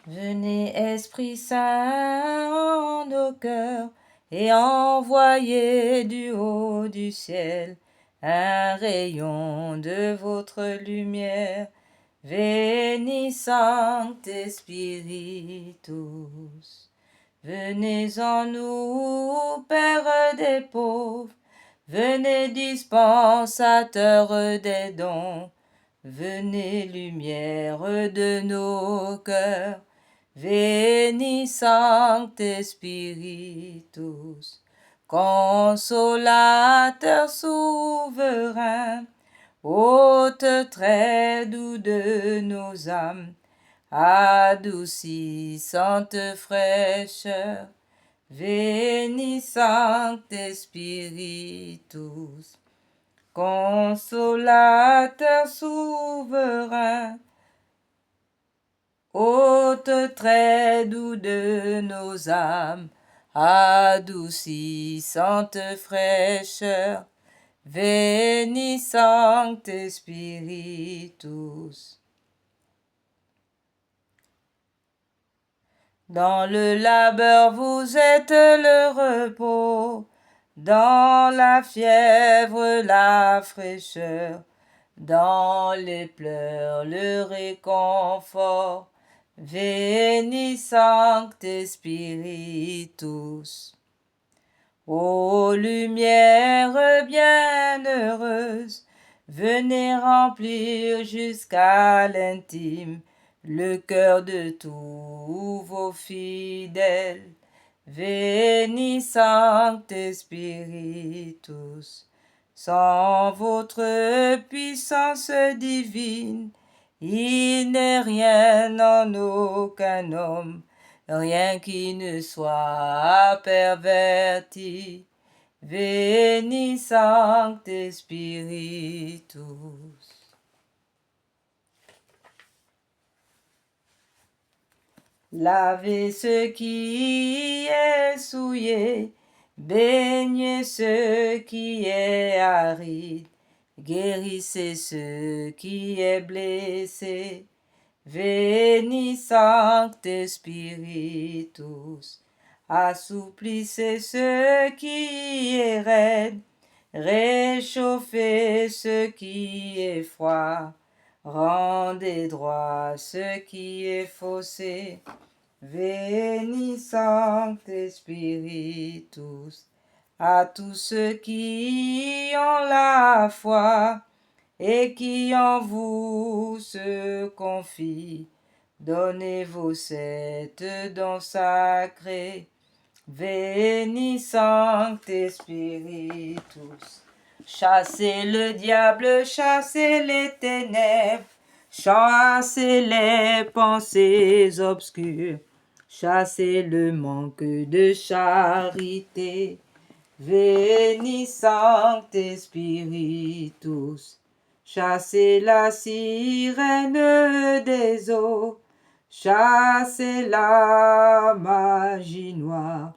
Venez, Esprit Saint, en nos cœurs, et envoyez du haut du ciel un rayon de votre lumière. Veni Sancte Spiritus. Venez en nous, Père des pauvres, venez dispensateur des dons, venez lumière de nos cœurs, Veni Sancte Spiritus, consolateur souverain, hôte très doux de nos âmes, adoucissante fraîcheur, Veni Sancte Spiritus, consolateur souverain, hôte très doux de nos âmes, adoucissante fraîcheur, Veni Sancte Spiritus. Dans le labeur vous êtes le repos, dans la fièvre la fraîcheur, dans les pleurs le réconfort, Veni Sancte Spiritus. Ô lumière bienheureuse, venez remplir jusqu'à l'intime le cœur de tous vos fidèles. Veni Sancte Spiritus. Sans votre puissance divine, il n'est rien en aucun homme, rien qui ne soit perverti. Veni Sancte Spiritus. Lavez ce qui est souillé, baignez ce qui est aride, guérissez ce qui est blessé. Veni Sancte Spiritus. Assouplissez ce qui est raide, réchauffez ce qui est froid, rendez droit ce qui est faussé. Veni Sancte Spiritus. À tous ceux qui ont la foi et qui en vous se confient, donnez vos 7 dons sacrés. Veni Sancte Spiritus. Chassez le diable, chassez les ténèbres, chassez les pensées obscures, chassez le manque de charité. Veni Sancte Spiritus. Chassez la sirène des eaux, chassez la magie noire,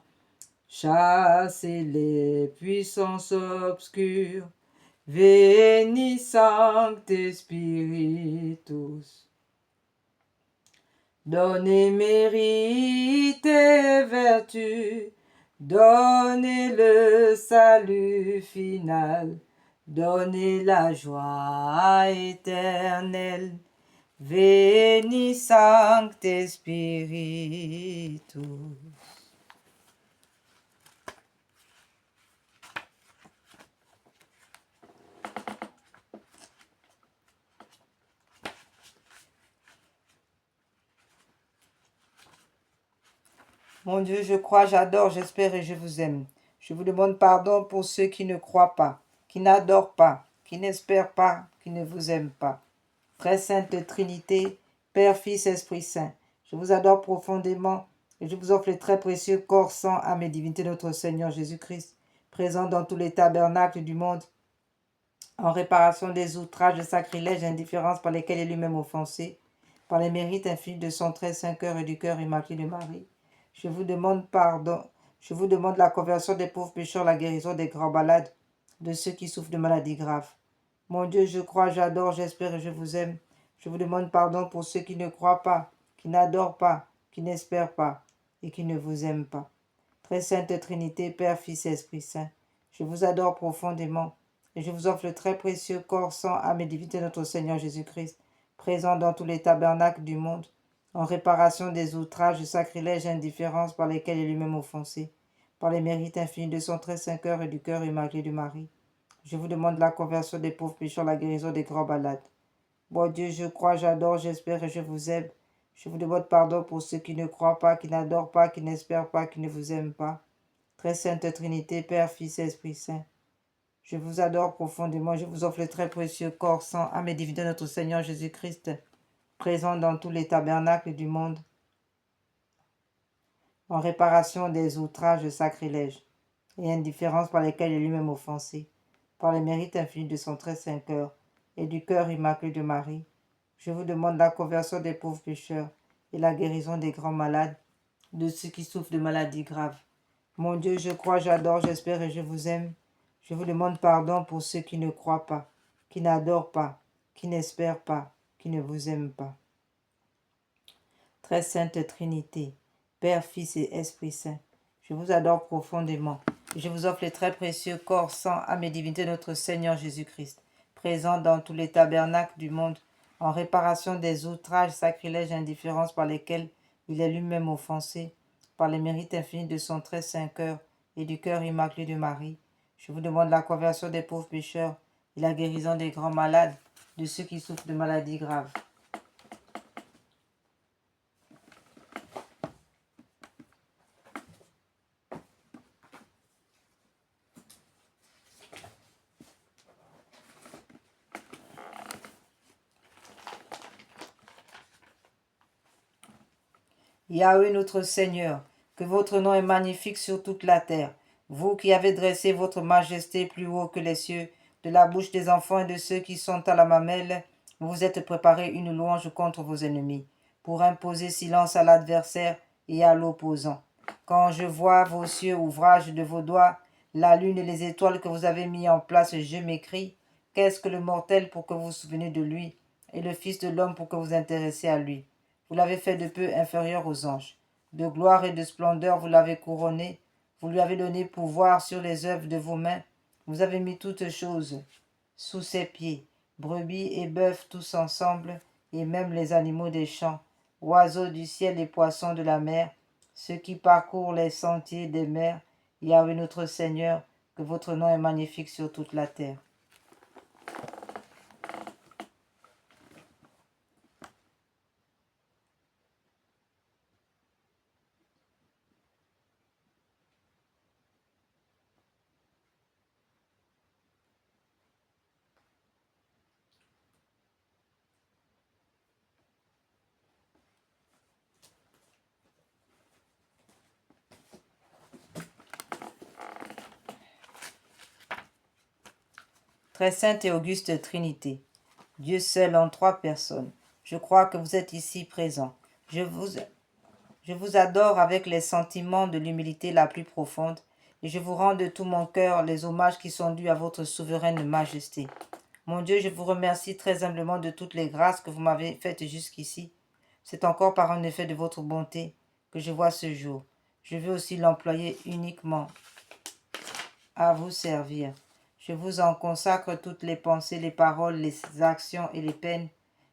chassez les puissances obscures. Veni Sancte Spiritus. Donnez mérite et vertu, donnez le salut final, donnez la joie éternelle. Veni Sancte Spiritus. Mon Dieu, je crois, j'adore, j'espère et je vous aime. Je vous demande pardon pour ceux qui ne croient pas, qui n'adorent pas, qui n'espèrent pas, qui ne vous aiment pas. Très sainte Trinité, Père, Fils, Esprit Saint, je vous adore profondément et je vous offre le très précieux corps, sang, âme et divinité de notre Seigneur Jésus-Christ, présent dans tous les tabernacles du monde, en réparation des outrages, des sacrilèges et indifférences par lesquels il est lui-même offensé, par les mérites infinis de son très saint cœur et du cœur immaculé de Marie. Je vous demande pardon. Je vous demande la conversion des pauvres pécheurs, la guérison des grands malades, de ceux qui souffrent de maladies graves. Mon Dieu, je crois, j'adore, j'espère et je vous aime. Je vous demande pardon pour ceux qui ne croient pas, qui n'adorent pas, qui n'espèrent pas et qui ne vous aiment pas. Très sainte Trinité, Père, Fils et Esprit Saint, je vous adore profondément et je vous offre le très précieux corps, sang, âme et divinité de notre Seigneur Jésus-Christ, présent dans tous les tabernacles du monde, en réparation des outrages, sacrilèges et indifférences par lesquels il est lui-même offensé, par les mérites infinis de son très saint cœur et du cœur immaculé de Marie. Je vous demande la conversion des pauvres pécheurs, la guérison des grands malades. Bon Dieu, je crois, j'adore, j'espère et je vous aime. Je vous demande pardon pour ceux qui ne croient pas, qui n'adorent pas, qui n'espèrent pas, qui ne vous aiment pas. Très sainte Trinité, Père, Fils et Esprit Saint, je vous adore profondément. Je vous offre le très précieux corps, sang, âme et divinité de notre Seigneur Jésus-Christ, présent dans tous les tabernacles du monde, en réparation des outrages, sacrilèges et indifférences par lesquels il est lui-même offensé, par les mérites infinis de son très saint cœur et du cœur immaculé de Marie. Je vous demande la conversion des pauvres pécheurs et la guérison des grands malades, de ceux qui souffrent de maladies graves. Mon Dieu, je crois, j'adore, j'espère et je vous aime. Je vous demande pardon pour ceux qui ne croient pas, qui n'adorent pas, qui n'espèrent pas, qui ne vous aiment pas. Très sainte Trinité, Père, Fils et Esprit Saint, je vous adore profondément. Je vous offre les très précieux corps, sang, âme et divinité de notre Seigneur Jésus-Christ, présent dans tous les tabernacles du monde, en réparation des outrages, sacrilèges et indifférences par lesquels il est lui-même offensé, par les mérites infinis de son très saint cœur et du cœur immaculé de Marie. Je vous demande la conversion des pauvres pécheurs et la guérison des grands malades, de ceux qui souffrent de maladies graves. Yahweh notre Seigneur, que votre nom est magnifique sur toute la terre. Vous qui avez dressé votre majesté plus haut que les cieux, de la bouche des enfants et de ceux qui sont à la mamelle, vous vous êtes préparé une louange contre vos ennemis, pour imposer silence à l'adversaire et à l'opposant. Quand je vois vos cieux, ouvrage de vos doigts, la lune et les étoiles que vous avez mis en place, je m'écrie, qu'est-ce que le mortel pour que vous vous souveniez de lui, et le Fils de l'homme pour que vous intéressez à lui? Vous l'avez fait de peu inférieur aux anges. De gloire et de splendeur, vous l'avez couronné. Vous lui avez donné pouvoir sur les œuvres de vos mains. Vous avez mis toutes choses sous ses pieds, brebis et bœufs tous ensemble, et même les animaux des champs, oiseaux du ciel et poissons de la mer, ceux qui parcourent les sentiers des mers. Yahweh notre Seigneur, que votre nom est magnifique sur toute la terre. Très sainte et auguste Trinité, Dieu seul en trois personnes, je crois que vous êtes ici présent. Je vous adore avec les sentiments de l'humilité la plus profonde, et je vous rends de tout mon cœur les hommages qui sont dus à votre souveraine majesté. Mon Dieu, je vous remercie très humblement de toutes les grâces que vous m'avez faites jusqu'ici. C'est encore par un effet de votre bonté que je vois ce jour. Je veux aussi l'employer uniquement à vous servir. Je vous en consacre toutes les pensées, les paroles, les actions et les peines.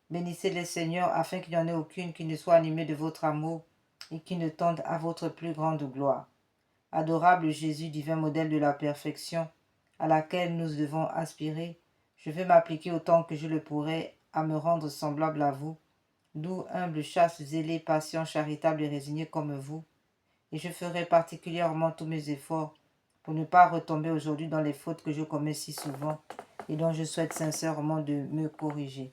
Bénissez les Seigneurs afin qu'il n'y en ait aucune qui ne soit animée de votre amour et qui ne tende à votre plus grande gloire. Adorable Jésus, divin modèle de la perfection, à laquelle nous devons aspirer, je veux m'appliquer autant que je le pourrai à me rendre semblable à vous, doux, humble, chaste, zélé, patient, charitable et résigné comme vous, et je ferai particulièrement tous mes efforts pour ne pas retomber aujourd'hui dans les fautes que je commets si souvent et dont je souhaite sincèrement de me corriger.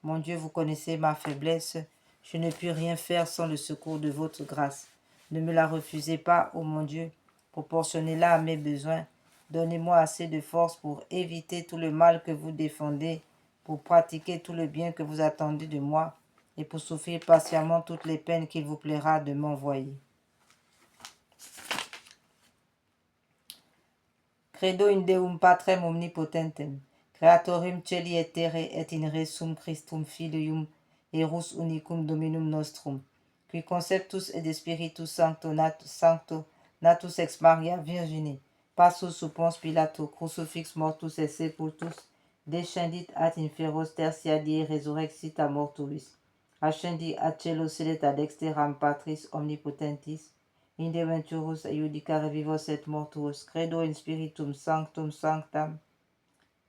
Mon Dieu, vous connaissez ma faiblesse. Je ne puis rien faire sans le secours de votre grâce. Ne me la refusez pas, ô mon Dieu. Proportionnez-la à mes besoins. Donnez-moi assez de force pour éviter tout le mal que vous défendez, pour pratiquer tout le bien que vous attendez de moi et pour souffrir patiemment toutes les peines qu'il vous plaira de m'envoyer. Credo in Deum Patrem omnipotentem, Creatorum celi et terre et in resum Christum Filium, Erus unicum Dominum nostrum, qui conceptus et spiritus sancto, natus ex Maria Virgine, passus sub Ponce Pilato, crucifix mortus et sepultus, descendit ad inferos tertia die resurrexit a mortuis, ascendi ad cielo sedet ad exteram Patris omnipotentis, in de venturus iudicare vivos et mortuos, credo in spiritum sanctum sanctam,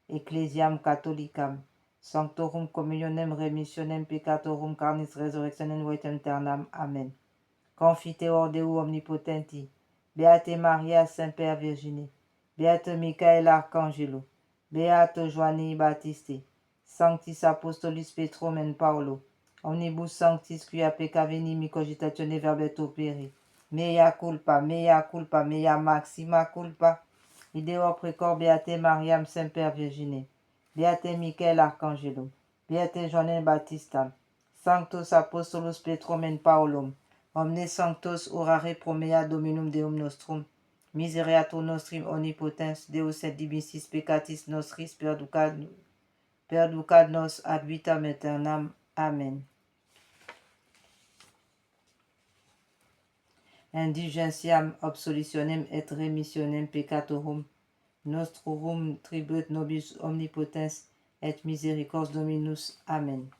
ecclesiam catholicam, sanctorum communionem remissionem peccatorum carnis resurrectionem vitam aeternam. Amen. Confiteor Deo omnipotenti, Beate Maria Semper Virgine, Beate Michael Arcangelo, Beate Joanni Baptiste, Sanctis Apostolis Petrum et Paulo, omnibus sanctis quia pecca venimi cogitatione verbet operi, mea culpa, mea maxima culpa, Ideo precor Beate Mariam Semper Virgine, Beate Michael Arcangelo, Beate Joanne Baptista, Sanctus Apostolus Petrum et Paulum, omnes sanctos orare pro mea Dominum Deum nostrum, misereatur nostrum omnipotens, Deus et dimissis peccatis nostris perducat nos ad vitam aeternam. Amen. Indigentiam absolutionem et remissionem peccatorum nostrum tribut nobis omnipotens et misericordiae Dominus. Amen.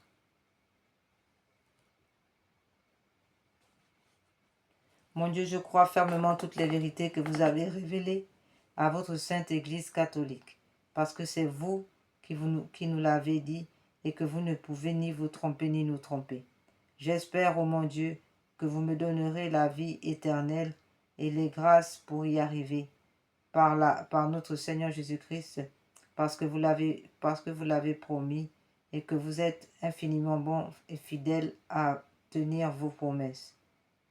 Mon Dieu, je crois fermement toutes les vérités que vous avez révélées à votre sainte Église catholique, parce que c'est vous qui nous l'avez dit et que vous ne pouvez ni vous tromper ni nous tromper. J'espère, ô mon Dieu, que vous me donnerez la vie éternelle et les grâces pour y arriver par notre Seigneur Jésus-Christ, parce que vous l'avez promis et que vous êtes infiniment bon et fidèle à tenir vos promesses.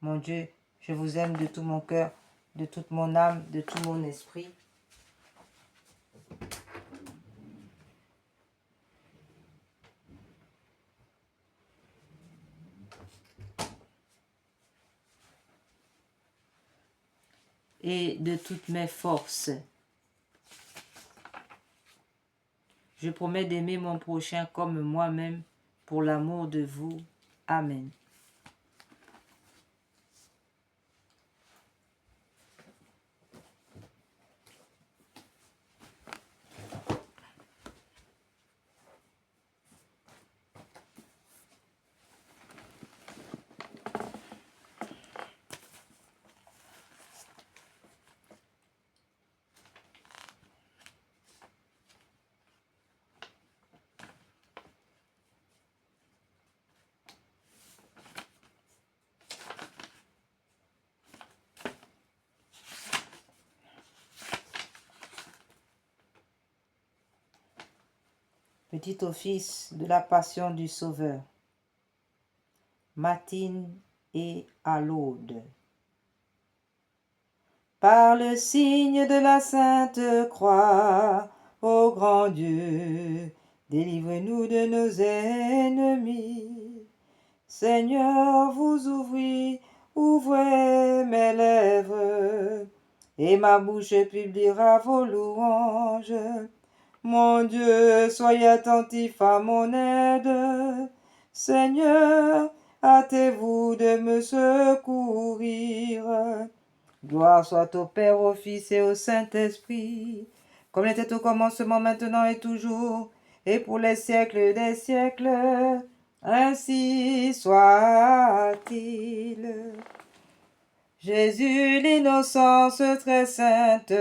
Mon Dieu, je vous aime de tout mon cœur, de toute mon âme, de tout mon esprit. Et de toutes mes forces. Je promets d'aimer mon prochain comme moi-même pour l'amour de vous. Amen. Petit office de la Passion du Sauveur. Matine et à l'aude. Par le signe de la Sainte Croix, ô grand Dieu, délivre-nous de nos ennemis. Seigneur, vous ouvrez mes lèvres, et ma bouche publiera vos louanges. Mon Dieu, soyez attentif à mon aide. Seigneur, hâtez-vous de me secourir. Gloire soit au Père, au Fils et au Saint-Esprit, comme il était au commencement, maintenant et toujours, et pour les siècles des siècles. Ainsi soit-il. Jésus, l'innocence très sainte,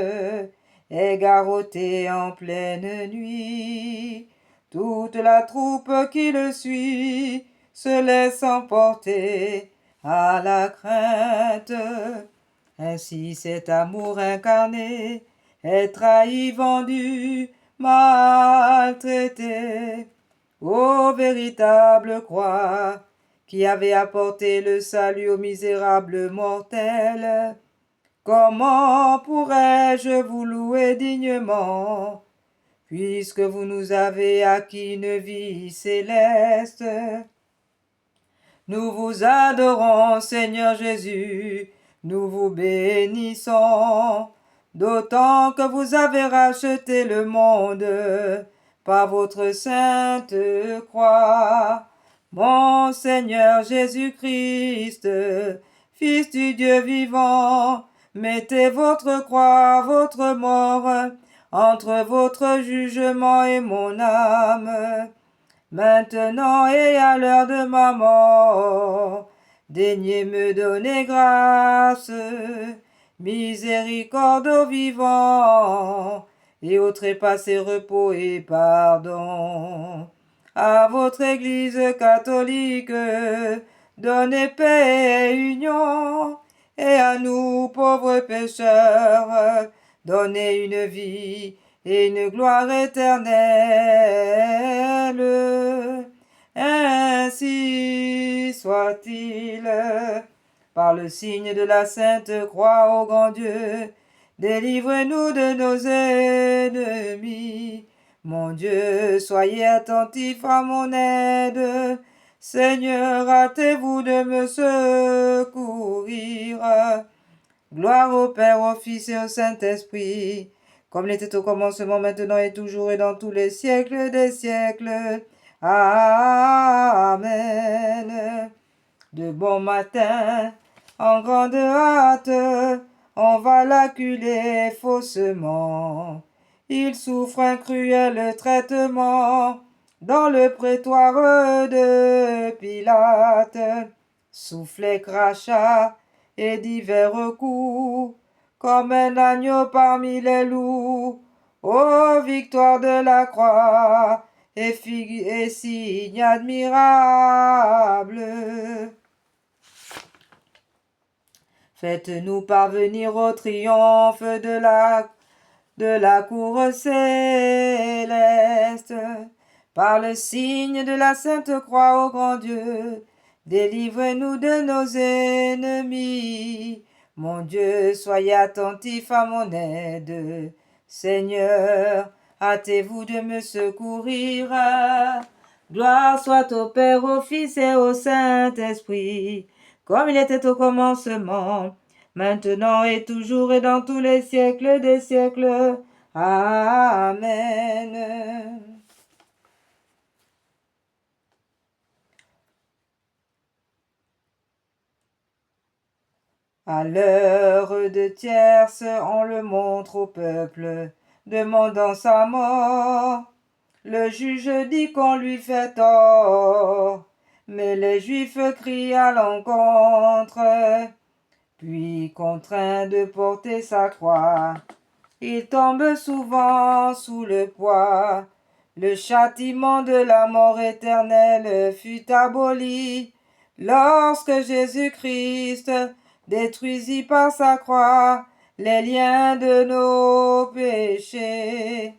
est garrotté en pleine nuit. Toute la troupe qui le suit se laisse emporter à la crainte. Ainsi cet amour incarné est trahi, vendu, maltraité. Ô véritable croix, qui avait apporté le salut aux misérables mortels, comment pourrais-je vous louer dignement, puisque vous nous avez acquis une vie céleste? Nous vous adorons, Seigneur Jésus, nous vous bénissons, d'autant que vous avez racheté le monde par votre sainte croix. Mon Seigneur Jésus-Christ, Fils du Dieu vivant, mettez votre croix, votre mort, entre votre jugement et mon âme. Maintenant et à l'heure de ma mort, daignez me donner grâce, miséricorde aux vivants, et au trépassé repos et pardon. À votre Église catholique, donnez paix et union, et à nous, pauvres pécheurs, donnez une vie et une gloire éternelle. Ainsi soit-il. Par le signe de la Sainte Croix, ô grand Dieu, délivre-nous de nos ennemis. Mon Dieu, soyez attentif à mon aide. Seigneur, hâtez-vous de me secourir. Gloire au Père, au Fils et au Saint-Esprit, comme il était au commencement, maintenant et toujours et dans tous les siècles des siècles. Amen. De bon matin, en grande hâte, on va l'acculer faussement. Il souffre un cruel traitement dans le prétoire de Pilate. Soufflet, crachat et divers coups, comme un agneau parmi les loups. Ô victoire de la croix, et signe admirable. Faites-nous parvenir au triomphe de la cour céleste. Par le signe de la Sainte Croix, ô grand Dieu, délivre-nous de nos ennemis. Mon Dieu, soyez attentif à mon aide. Seigneur, hâtez-vous de me secourir. Gloire soit au Père, au Fils et au Saint-Esprit, comme il était au commencement, maintenant et toujours et dans tous les siècles des siècles. Amen. À l'heure de tierce, on le montre au peuple, demandant sa mort. Le juge dit qu'on lui fait tort, mais les Juifs crient à l'encontre. Puis, contraint de porter sa croix, il tombe souvent sous le poids. Le châtiment de la mort éternelle fut aboli lorsque Jésus-Christ détruisit par sa croix les liens de nos péchés.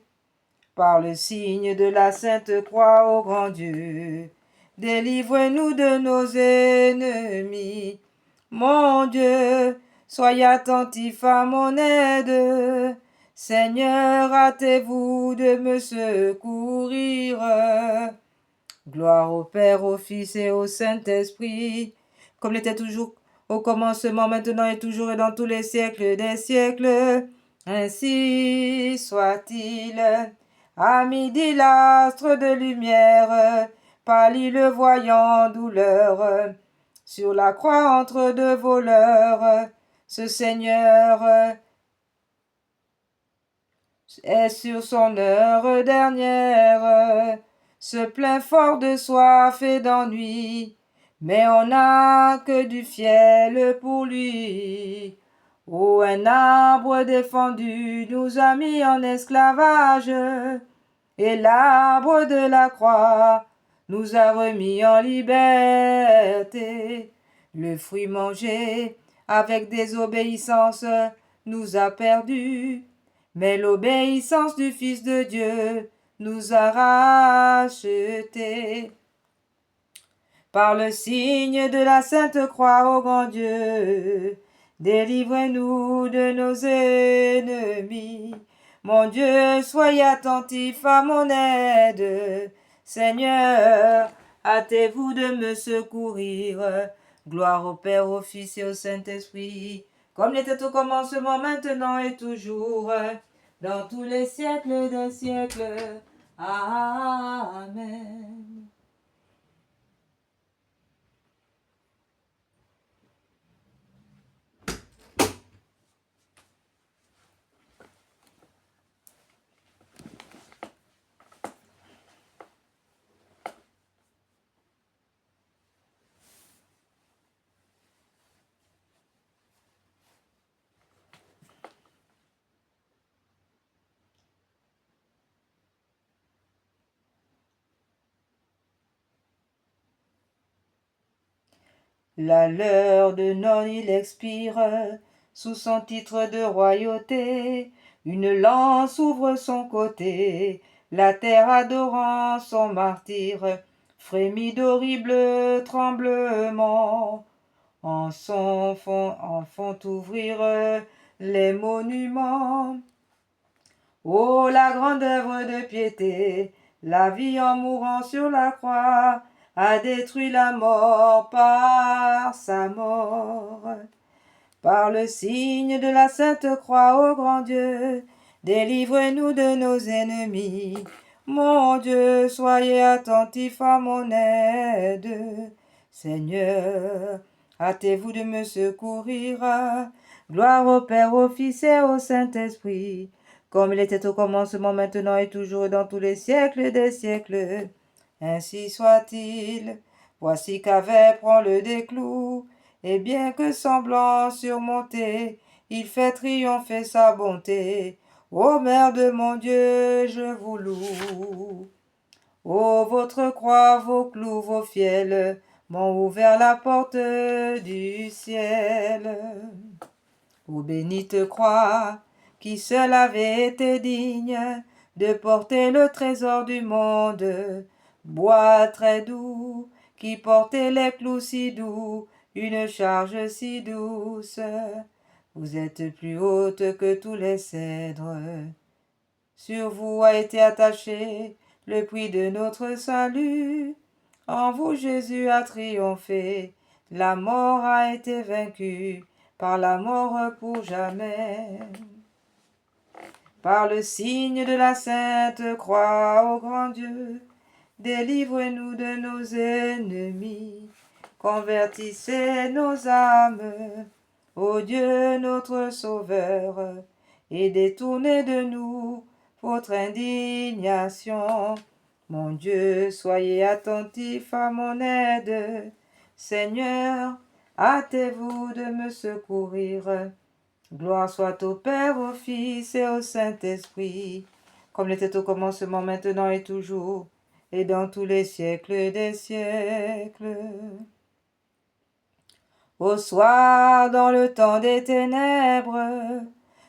Par le signe de la Sainte Croix, ô grand Dieu, délivre-nous de nos ennemis. Mon Dieu, soyez attentif à mon aide. Seigneur, hâtez-vous de me secourir. Gloire au Père, au Fils et au Saint-Esprit, comme il était toujours au commencement, maintenant et toujours et dans tous les siècles des siècles. Ainsi soit-il. À midi, l'astre de lumière pâlit le voyant douleur. Sur la croix entre deux voleurs, ce Seigneur est sur son heure dernière, se plaint fort de soif et d'ennui, mais on n'a que du fiel pour lui. Oh, un arbre défendu nous a mis en esclavage, et l'arbre de la croix nous a remis en liberté. Le fruit mangé avec désobéissance nous a perdus, mais l'obéissance du Fils de Dieu nous a rachetés. Par le signe de la Sainte Croix, ô grand Dieu, délivre-nous de nos ennemis. Mon Dieu, soyez attentif à mon aide. Seigneur, hâtez-vous de me secourir. Gloire au Père, au Fils et au Saint-Esprit, comme il était au commencement, maintenant et toujours, dans tous les siècles des siècles. Amen. La leur de non il expire, sous son titre de royauté, une lance ouvre son côté, la terre adorant son martyr, frémit d'horribles tremblements. En font ouvrir les monuments. Oh, la grande œuvre de piété, la vie en mourant sur la croix, a détruit la mort par sa mort. Par le signe de la sainte croix, ô grand Dieu, délivre-nous de nos ennemis. Mon Dieu, soyez attentif à mon aide. Seigneur, hâtez-vous de me secourir. Gloire au Père, au Fils et au Saint-Esprit, comme il était au commencement, maintenant et toujours, dans tous les siècles des siècles. Ainsi soit-il. Voici qu'avec prend le déclou, et bien que semblant surmonter, il fait triompher sa bonté. Ô Mère de mon Dieu, je vous loue. Ô votre croix, vos clous, vos fiels, m'ont ouvert la porte du ciel. Ô bénite croix, qui seule avait été digne de porter le trésor du monde, bois très doux, qui portait les clous si doux, une charge si douce. Vous êtes plus haute que tous les cèdres. Sur vous a été attaché le prix de notre salut. En vous Jésus a triomphé, la mort a été vaincue, par la mort pour jamais. Par le signe de la sainte croix, ô grand Dieu, délivre-nous de nos ennemis, convertissez nos âmes, ô Dieu notre Sauveur, et détournez de nous votre indignation. Mon Dieu, soyez attentif à mon aide. Seigneur, hâtez-vous de me secourir. Gloire soit au Père, au Fils et au Saint-Esprit, comme l'était au commencement, maintenant et toujours, et dans tous les siècles des siècles. Au soir, dans le temps des ténèbres,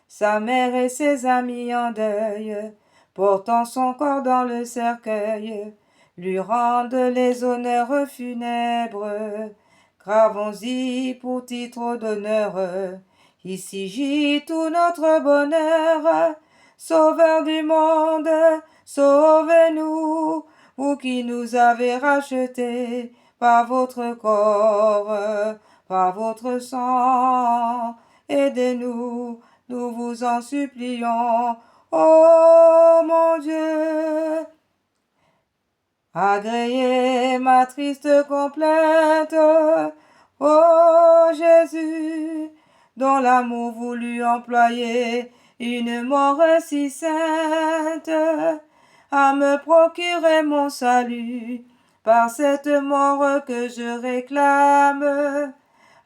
sa mère et ses amis en deuil, portant son corps dans le cercueil, lui rendent les honneurs funèbres. Gravons-y pour titre d'honneur, ici gît tout notre bonheur. Sauveur du monde, sauvez-nous, vous qui nous avez rachetés par votre corps, par votre sang. Aidez-nous, nous vous en supplions, ô mon Dieu. Agréez ma triste complainte, ô Jésus, dont l'amour voulut employer une mort si sainte, à me procurer mon salut, par cette mort que je réclame.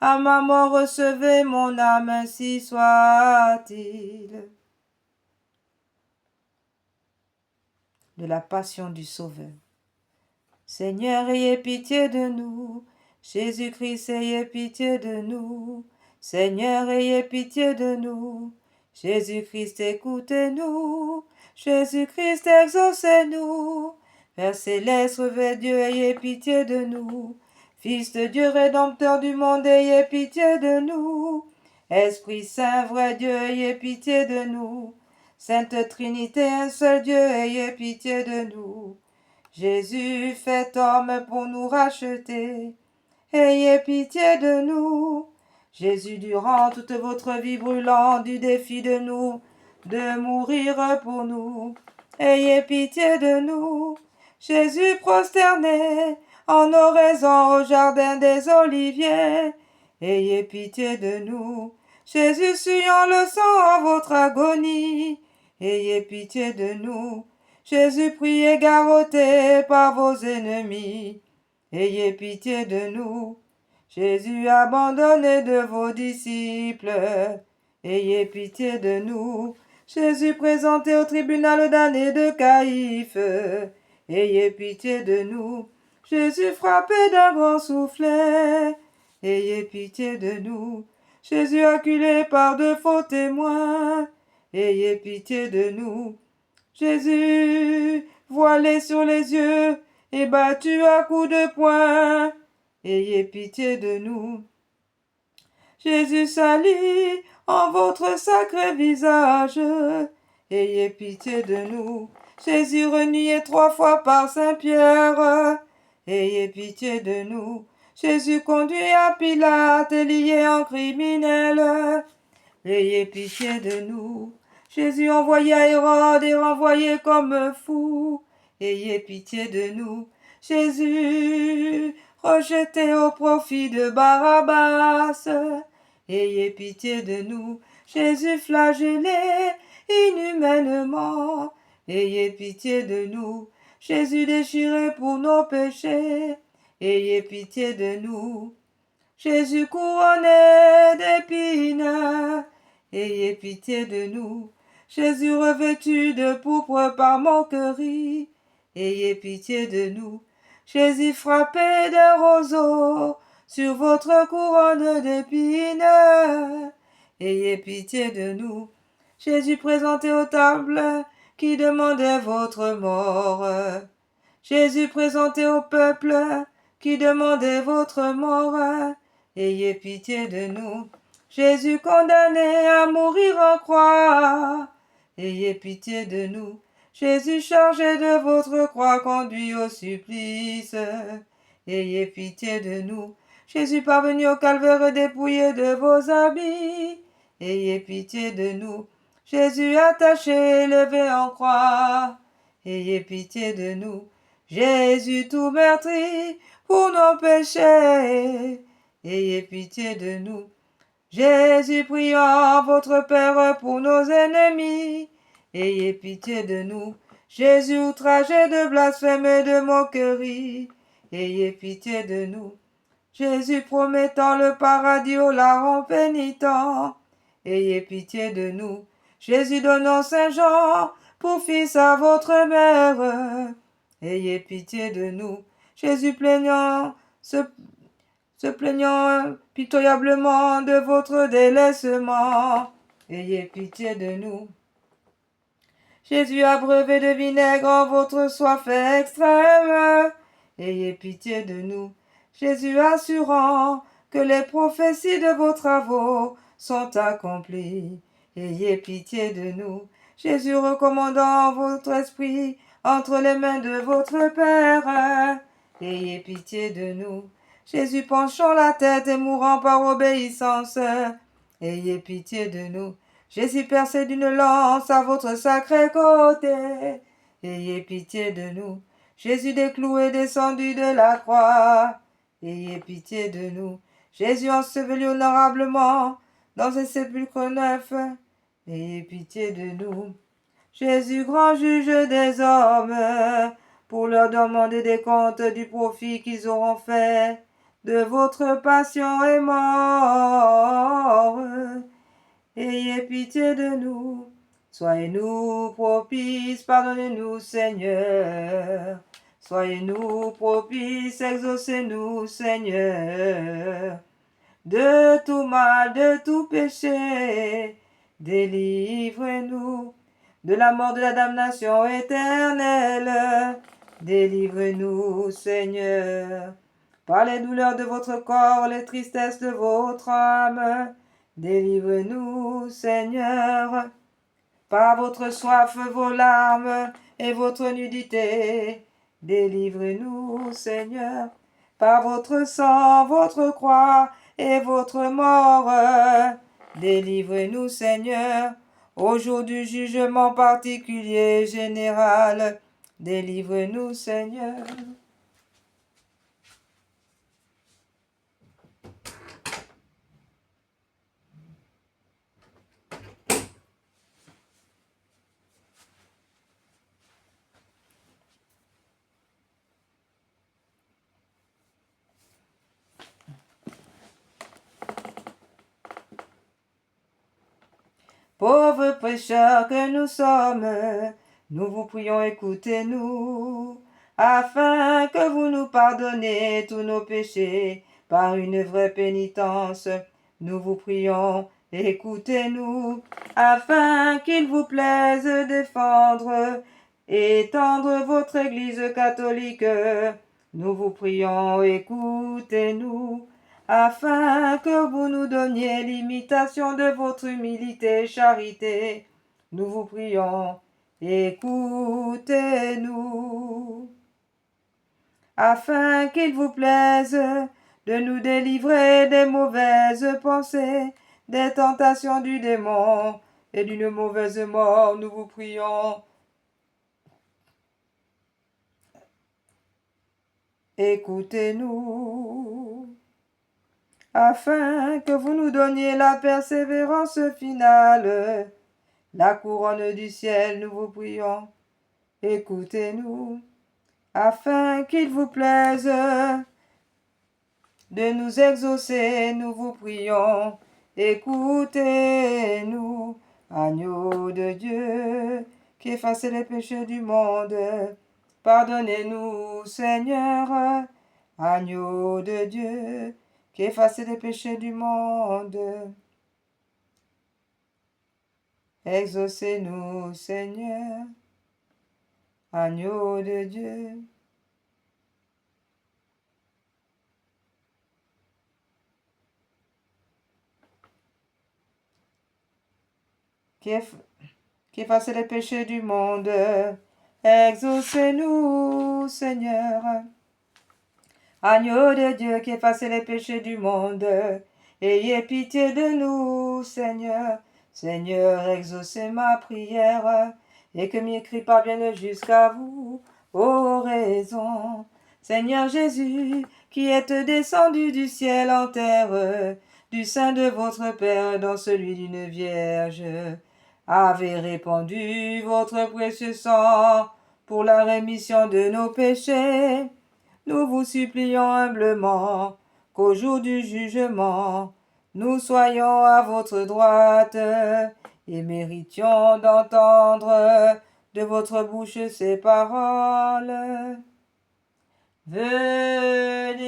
À ma mort recevez mon âme, ainsi soit-il. De la Passion du Sauveur. Seigneur, ayez pitié de nous. Jésus-Christ, ayez pitié de nous. Seigneur, ayez pitié de nous. Jésus-Christ, écoutez-nous. Jésus-Christ, exaucez-nous. Père céleste, vrai Dieu, ayez pitié de nous. Fils de Dieu, rédempteur du monde, ayez pitié de nous. Esprit Saint, vrai Dieu, ayez pitié de nous. Sainte Trinité, un seul Dieu, ayez pitié de nous. Jésus fait homme pour nous racheter, ayez pitié de nous. Jésus, durant toute votre vie brûlante, du défi de nous, de mourir pour nous, ayez pitié de nous. Jésus prosterné en oraison au jardin des Oliviers, ayez pitié de nous. Jésus suyant le sang en votre agonie, ayez pitié de nous. Jésus prié garrotté par vos ennemis, ayez pitié de nous. Jésus abandonné de vos disciples, ayez pitié de nous. Jésus présenté au tribunal damné de Caïphe, ayez pitié de nous. Jésus frappé d'un grand soufflet, ayez pitié de nous. Jésus acculé par de faux témoins, ayez pitié de nous. Jésus voilé sur les yeux et battu à coups de poing, ayez pitié de nous. Jésus sali en votre sacré visage, ayez pitié de nous. Jésus renié 3 fois par Saint-Pierre, ayez pitié de nous. Jésus conduit à Pilate et lié en criminel, ayez pitié de nous. Jésus envoyé à Hérode et renvoyé comme fou, ayez pitié de nous. Jésus rejeté au profit de Barabbas, ayez pitié de nous. Jésus flagellé inhumainement, ayez pitié de nous. Jésus déchiré pour nos péchés, ayez pitié de nous. Jésus couronné d'épines, ayez pitié de nous. Jésus revêtu de pourpre par moquerie, ayez pitié de nous. Jésus frappé d'un roseau sur votre couronne d'épines, ayez pitié de nous. Jésus présenté aux tables qui demandait votre mort. Jésus présenté au peuple qui demandait votre mort, ayez pitié de nous. Jésus condamné à mourir en croix, ayez pitié de nous. Jésus chargé de votre croix conduit au supplice, ayez pitié de nous. Jésus parvenu au calvaire dépouillé de vos habits, ayez pitié de nous. Jésus attaché, levé en croix, ayez pitié de nous. Jésus tout meurtri pour nos péchés, ayez pitié de nous. Jésus priant votre Père pour nos ennemis, ayez pitié de nous. Jésus outragé de blasphème et de moquerie, ayez pitié de nous. Jésus promettant le paradis aux larrons pénitents, ayez pitié de nous. Jésus donnant Saint Jean pour fils à votre mère, ayez pitié de nous. Jésus plaignant, se plaignant pitoyablement de votre délaissement, ayez pitié de nous. Jésus abreuvé de vinaigre en votre soif extrême, ayez pitié de nous. Jésus assurant que les prophéties de vos travaux sont accomplies, ayez pitié de nous. Jésus recommandant votre esprit entre les mains de votre Père, ayez pitié de nous. Jésus penchant la tête et mourant par obéissance, ayez pitié de nous. Jésus percé d'une lance à votre sacré côté, ayez pitié de nous. Jésus décloué descendu de la croix, ayez pitié de nous. Jésus enseveli honorablement dans un sépulcre neuf, ayez pitié de nous. Jésus grand juge des hommes, pour leur demander des comptes du profit qu'ils auront fait de votre passion et mort. Ayez pitié de nous, soyez-nous propices, pardonnez-nous Seigneur. Soyez-nous propices, exaucez-nous Seigneur. De tout mal, de tout péché, délivrez-nous. De la mort, de la damnation éternelle, délivrez-nous Seigneur. Par les douleurs de votre corps, les tristesses de votre âme, délivrez-nous Seigneur. Par votre soif, vos larmes et votre nudité, délivrez-nous Seigneur. Par votre sang, votre croix et votre mort, délivrez-nous Seigneur. Au jour du jugement particulier général, délivrez-nous Seigneur. Pauvres pécheurs que nous sommes, nous vous prions, écoutez-nous, afin que vous nous pardonnez tous nos péchés, par une vraie pénitence. Nous vous prions, écoutez-nous, afin qu'il vous plaise défendre et étendre votre Église catholique. Nous vous prions, écoutez-nous, afin que vous nous donniez l'imitation de votre humilité et charité. Nous vous prions, écoutez-nous, afin qu'il vous plaise de nous délivrer des mauvaises pensées, des tentations du démon et d'une mauvaise mort. Nous vous prions, écoutez-nous, afin que vous nous donniez la persévérance finale, la couronne du ciel. Nous vous prions, écoutez-nous, afin qu'il vous plaise de nous exaucer. Nous vous prions, écoutez-nous, agneau de Dieu, qui effacez les péchés du monde. Pardonnez-nous, Seigneur, agneau de Dieu, qui effacez les péchés du monde. Exaucez-nous, Seigneur, agneau de Dieu. Qui efface les péchés du monde. Exaucez-nous, Seigneur. Agneau de Dieu qui efface les péchés du monde. Ayez pitié de nous, Seigneur. Seigneur, exaucez ma prière et que mes cris parviennent jusqu'à vous. Oraison. Seigneur Jésus, qui êtes descendu du ciel en terre, du sein de votre Père dans celui d'une vierge, avez répandu votre précieux sang pour la rémission de nos péchés. Nous vous supplions humblement qu'au jour du jugement, nous soyons à votre droite et méritions d'entendre de votre bouche ces paroles. Venez,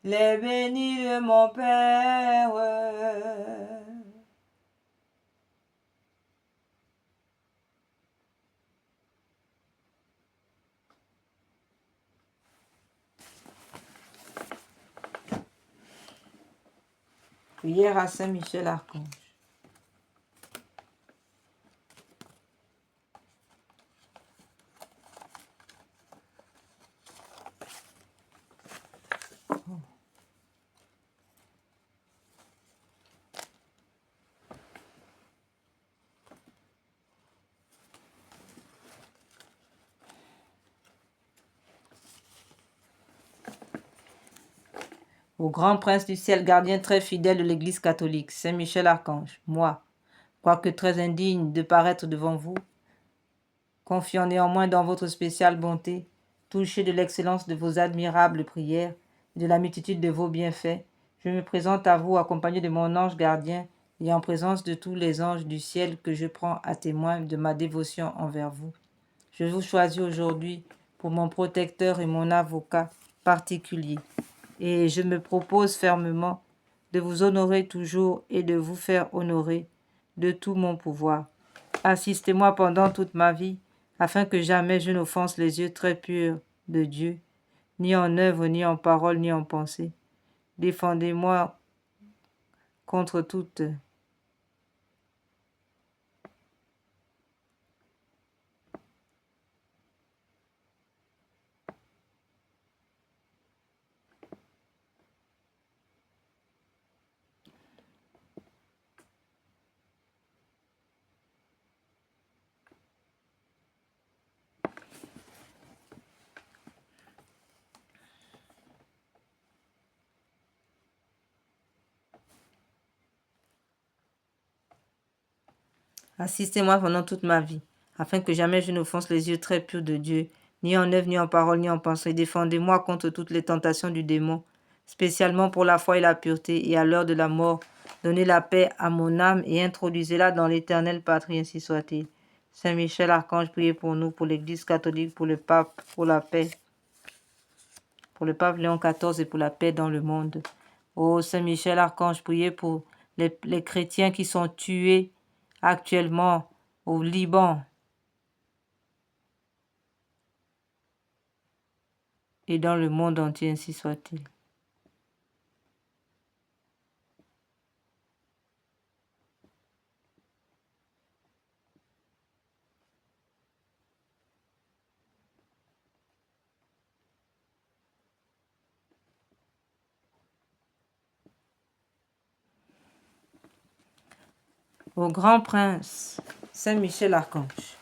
les bénis de mon Père. Prière à Saint Michel Archange. Au grand prince du ciel, gardien très fidèle de l'Église catholique, Saint Michel Archange, moi, quoique très indigne de paraître devant vous, confiant néanmoins dans votre spéciale bonté, touché de l'excellence de vos admirables prières et de la multitude de vos bienfaits, je me présente à vous accompagné de mon ange gardien et en présence de tous les anges du ciel que je prends à témoin de ma dévotion envers vous. Je vous choisis aujourd'hui pour mon protecteur et mon avocat particulier. Et je me propose fermement de vous honorer toujours et de vous faire honorer de tout mon pouvoir. Assistez-moi pendant toute ma vie, afin que jamais je n'offense les yeux très purs de Dieu, ni en œuvre, ni en parole, ni en pensée. Défendez-moi contre toute Assistez-moi pendant toute ma vie, afin que jamais je n'offense les yeux très purs de Dieu, ni en œuvre, ni en parole, ni en pensée. Défendez-moi contre toutes les tentations du démon, spécialement pour la foi et la pureté, et à l'heure de la mort, donnez la paix à mon âme et introduisez-la dans l'éternelle patrie, ainsi soit-il. Saint Michel Archange, priez pour nous, pour l'Église catholique, pour le pape, pour la paix. pour le pape Léon XIV et pour la paix dans le monde. Ô Saint Michel Archange, priez pour les chrétiens qui sont tués actuellement au Liban et dans le monde entier, ainsi soit-il. Au grand prince, Saint Michel Archange,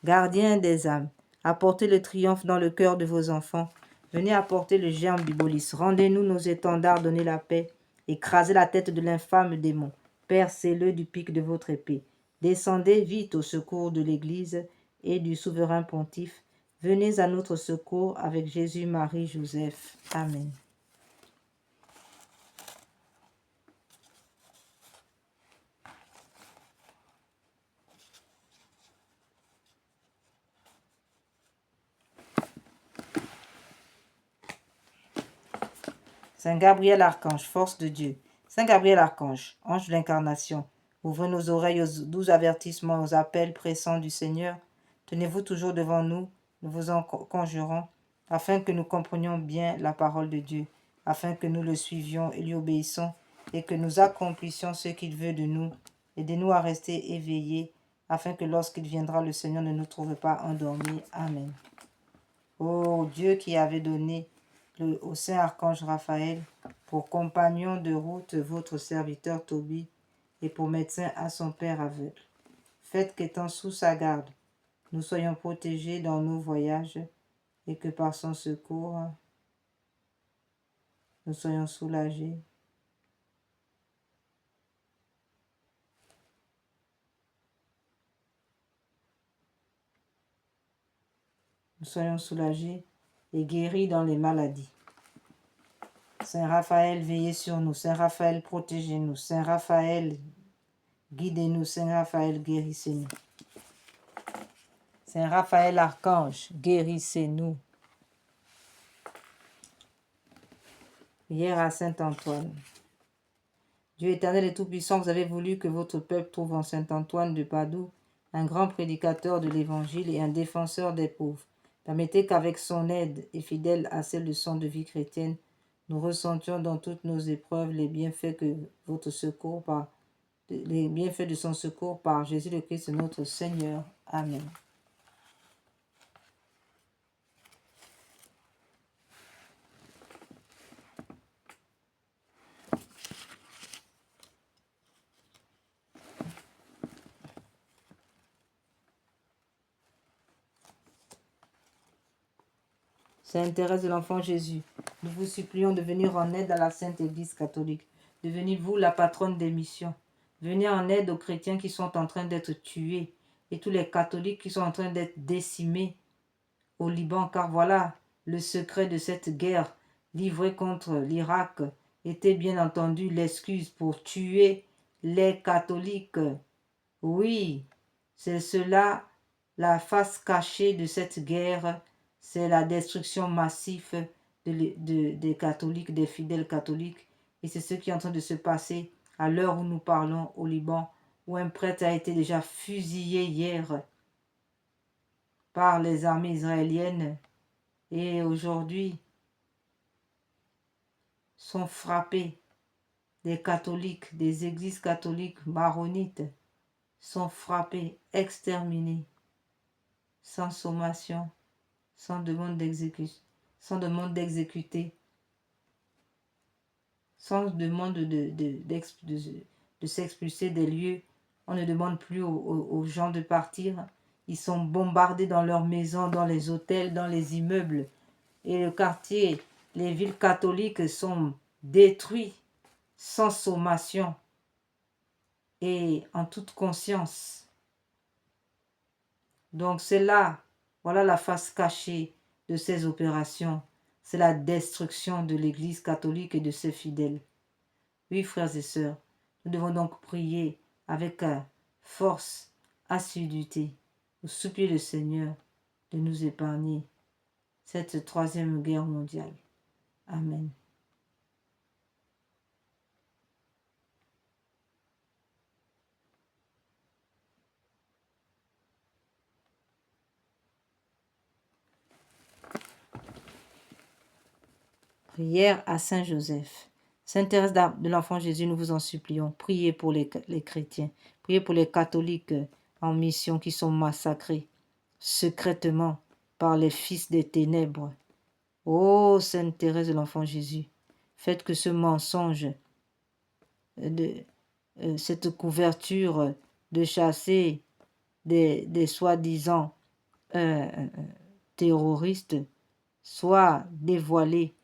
gardien des âmes, apportez le triomphe dans le cœur de vos enfants. Venez apporter le germe du bolis. Rendez-nous nos étendards, donnez la paix. Écrasez la tête de l'infâme démon. Percez-le du pic de votre épée. Descendez vite au secours de l'Église et du souverain pontife. Venez à notre secours avec Jésus, Marie, Joseph. Amen. Saint Gabriel Archange, force de Dieu. Saint Gabriel Archange, ange de l'incarnation, ouvrez nos oreilles aux doux avertissements, aux appels pressants du Seigneur. Tenez-vous toujours devant nous, nous vous en conjurons, afin que nous comprenions bien la parole de Dieu, afin que nous le suivions et lui obéissons, et que nous accomplissions ce qu'il veut de nous. Aidez-nous à rester éveillés, afin que lorsqu'il viendra, le Seigneur ne nous trouve pas endormis. Amen. Ô Dieu qui avait donné au Saint Archange Raphaël, pour compagnon de route votre serviteur Tobie, et pour médecin à son père aveugle. Faites qu'étant sous sa garde, nous soyons protégés dans nos voyages, et que par son secours, nous soyons soulagés. Nous soyons soulagés et guéris dans les maladies. Saint Raphaël, veillez sur nous. Saint Raphaël, protégez-nous. Saint Raphaël, guidez-nous. Saint Raphaël, guérissez-nous. Saint Raphaël Archange, guérissez-nous. Prière à Saint Antoine. Dieu éternel et tout-puissant, vous avez voulu que votre peuple trouve en Saint Antoine de Padoue un grand prédicateur de l'Évangile et un défenseur des pauvres. Permettez qu'avec son aide et fidèle à celle de son de vie chrétienne, nous ressentions dans toutes nos épreuves les bienfaits les bienfaits de son secours par Jésus le Christ notre Seigneur. Amen. Sainte Thérèse de l'Enfant Jésus, nous vous supplions de venir en aide à la Sainte Église catholique. Devenez vous la patronne des missions. Venez en aide aux chrétiens qui sont en train d'être tués et tous les catholiques qui sont en train d'être décimés au Liban, car voilà, le secret de cette guerre livrée contre l'Irak était bien entendu l'excuse pour tuer les catholiques. Oui, c'est cela, la face cachée de cette guerre, c'est la destruction massive des catholiques, des fidèles catholiques. Et c'est ce qui est en train de se passer à l'heure où nous parlons au Liban, où un prêtre a été déjà fusillé hier par les armées israéliennes et aujourd'hui sont frappés. Des catholiques, des églises catholiques maronites sont frappés, exterminés, sans sommation, sans demande d'exécuter, sans demande de s'expulser des lieux. On ne demande plus aux gens de partir. Ils sont bombardés dans leurs maisons, dans les hôtels, dans les immeubles. Et le quartier, les villes catholiques sont détruites sans sommation et en toute conscience. Donc c'est là, voilà la face cachée de ces opérations. C'est la destruction de l'Église catholique et de ses fidèles. Oui, frères et sœurs, nous devons donc prier avec force, assiduité, nous supplier le Seigneur de nous épargner cette troisième guerre mondiale. Amen. Prière à Saint Joseph. Sainte Thérèse de l'Enfant Jésus, nous vous en supplions. Priez pour les chrétiens. Priez pour les catholiques en mission qui sont massacrés secrètement par les fils des ténèbres. Ô Sainte Thérèse de l'Enfant Jésus, faites que ce mensonge, cette couverture de chasser des soi-disant terroristes soit dévoilée,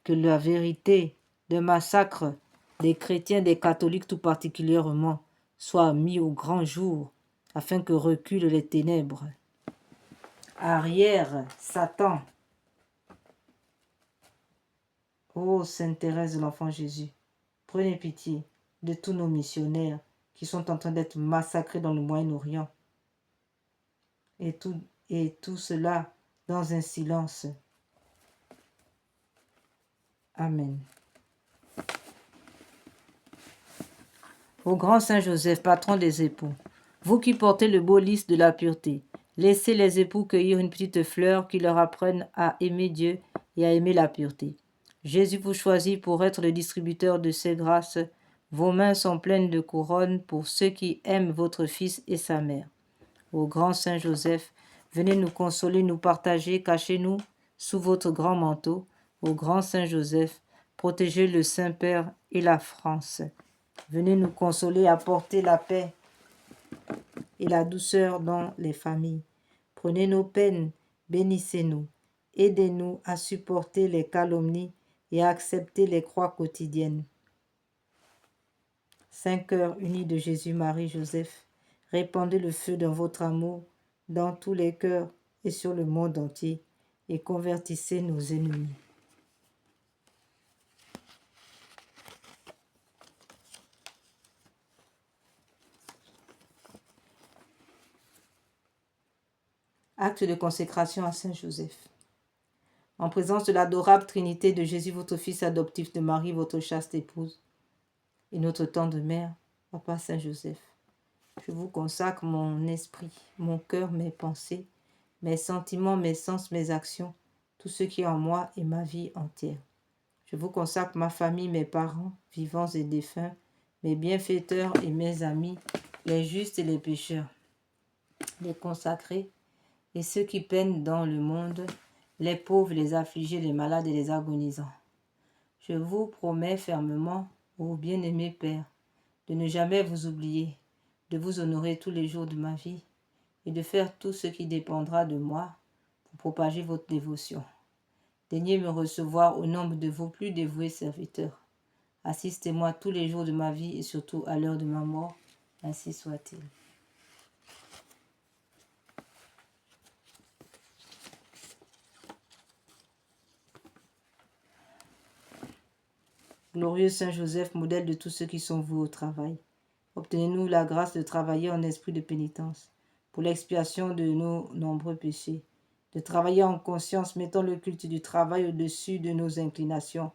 que la vérité de massacre des chrétiens, des catholiques tout particulièrement, soit mis au grand jour, afin que reculent les ténèbres. Arrière, Satan. Ô Sainte Thérèse de l'Enfant Jésus, prenez pitié de tous nos missionnaires qui sont en train d'être massacrés dans le Moyen-Orient. Et tout cela dans un silence. Amen. Ô grand Saint Joseph, patron des époux, vous qui portez le beau lys de la pureté, laissez les époux cueillir une petite fleur qui leur apprenne à aimer Dieu et à aimer la pureté. Jésus vous choisit pour être le distributeur de ces grâces. Vos mains sont pleines de couronnes pour ceux qui aiment votre Fils et sa mère. Ô grand Saint Joseph, venez nous consoler, nous partager, cachez-nous sous votre grand manteau. Ô grand Saint Joseph, protégez le Saint-Père et la France. Venez nous consoler, apporter la paix et la douceur dans les familles. Prenez nos peines, bénissez-nous, aidez-nous à supporter les calomnies et à accepter les croix quotidiennes. Saint cœur uni de Jésus, Marie, Joseph, répandez le feu de votre amour dans tous les cœurs et sur le monde entier, et convertissez nos ennemis. Acte de consécration à Saint Joseph. En présence de l'adorable Trinité de Jésus, votre Fils adoptif, de Marie, votre chaste épouse, et notre tendre mère, Papa Saint Joseph, je vous consacre mon esprit, mon cœur, mes pensées, mes sentiments, mes sens, mes actions, tout ce qui est en moi et ma vie entière. Je vous consacre ma famille, mes parents, vivants et défunts, mes bienfaiteurs et mes amis, les justes et les pécheurs, les consacrés et ceux qui peinent dans le monde, les pauvres, les affligés, les malades et les agonisants. Je vous promets fermement, ô bien-aimé Père, de ne jamais vous oublier, de vous honorer tous les jours de ma vie et de faire tout ce qui dépendra de moi pour propager votre dévotion. Daignez me recevoir au nombre de vos plus dévoués serviteurs. Assistez-moi tous les jours de ma vie et surtout à l'heure de ma mort. Ainsi soit-il. Glorieux Saint Joseph, modèle de tous ceux qui sont voués au travail, obtenez-nous la grâce de travailler en esprit de pénitence pour l'expiation de nos nombreux péchés, de travailler en conscience, mettant le culte du travail au-dessus de nos inclinations,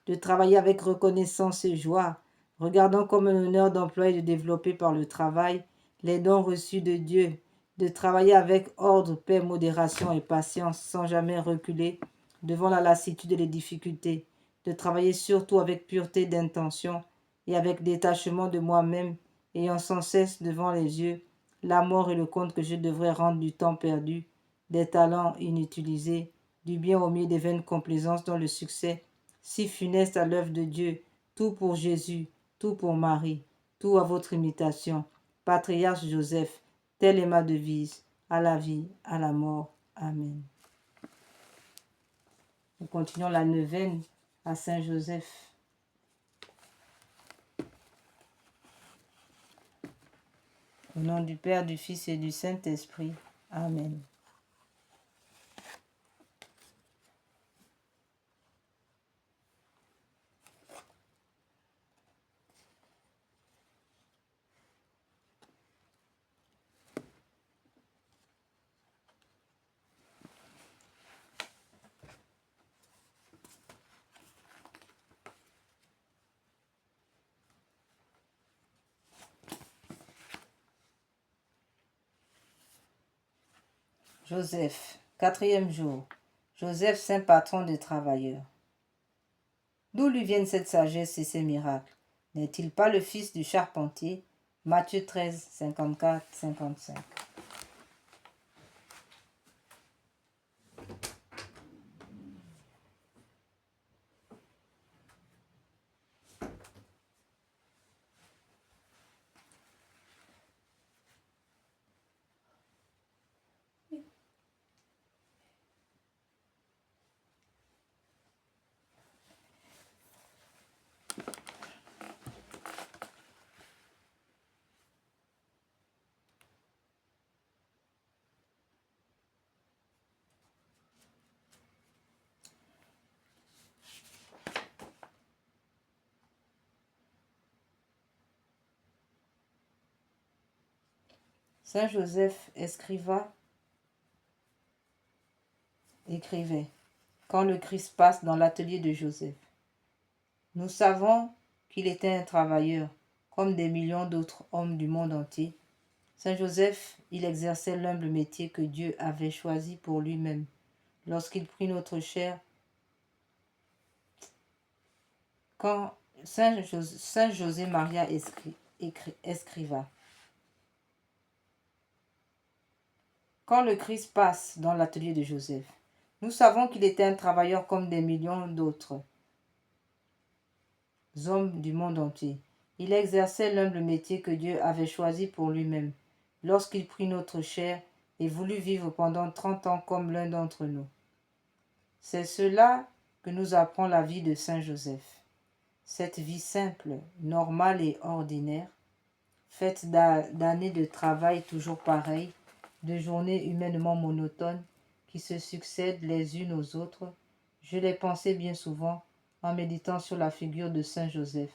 de travailler avec reconnaissance et joie, regardant comme un honneur d'emploi et de développer par le travail les dons reçus de Dieu, de travailler avec ordre, paix, modération et patience, sans jamais reculer devant la lassitude et les difficultés, de travailler surtout avec pureté d'intention et avec détachement de moi-même, ayant sans cesse devant les yeux la mort et le compte que je devrais rendre du temps perdu, des talents inutilisés, du bien au milieu des vaines complaisances dont le succès, si funeste à l'œuvre de Dieu, tout pour Jésus, tout pour Marie, tout à votre imitation. Patriarche Joseph, telle est ma devise, à la vie, à la mort. Amen. Nous continuons la neuvaine à Saint Joseph. Au nom du Père, du Fils et du Saint-Esprit. Amen. Joseph, quatrième jour. Joseph, saint patron des travailleurs. D'où lui viennent cette sagesse et ces miracles? N'est-il pas le fils du charpentier? Matthieu 13, 54, 55. Saint Joseph écrivait, quand le Christ passe dans l'atelier de Joseph. Nous savons qu'il était un travailleur, comme des millions d'autres hommes du monde entier. Saint Joseph, il exerçait l'humble métier que Dieu avait choisi pour lui-même. Lorsqu'il prit notre chair, quand Saint José Maria écriva, quand le Christ passe dans l'atelier de Joseph, nous savons qu'il était un travailleur comme des millions d'autres hommes du monde entier. Il exerçait l'humble métier que Dieu avait choisi pour lui-même, lorsqu'il prit notre chair et voulut vivre pendant 30 ans comme l'un d'entre nous. C'est cela que nous apprend la vie de Saint Joseph. Cette vie simple, normale et ordinaire, faite d'années de travail toujours pareilles, de journées humainement monotones qui se succèdent les unes aux autres, je l'ai pensé bien souvent en méditant sur la figure de Saint Joseph.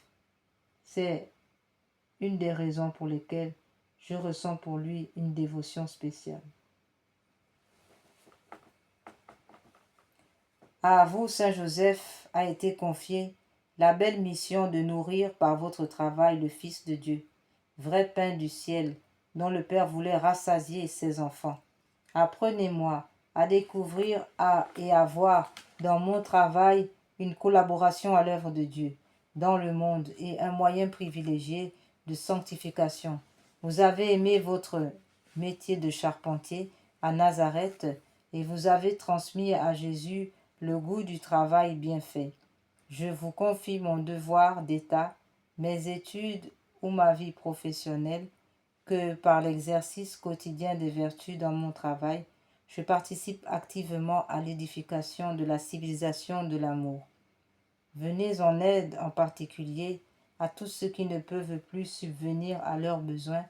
C'est une des raisons pour lesquelles je ressens pour lui une dévotion spéciale. À vous, Saint Joseph, a été confiée la belle mission de nourrir par votre travail le Fils de Dieu, vrai pain du ciel, dont le Père voulait rassasier ses enfants. Apprenez-moi à découvrir et à voir dans mon travail une collaboration à l'œuvre de Dieu dans le monde et un moyen privilégié de sanctification. Vous avez aimé votre métier de charpentier à Nazareth et vous avez transmis à Jésus le goût du travail bien fait. Je vous confie mon devoir d'État, mes études ou ma vie professionnelle, que par l'exercice quotidien des vertus dans mon travail, je participe activement à l'édification de la civilisation de l'amour. Venez en aide en particulier à tous ceux qui ne peuvent plus subvenir à leurs besoins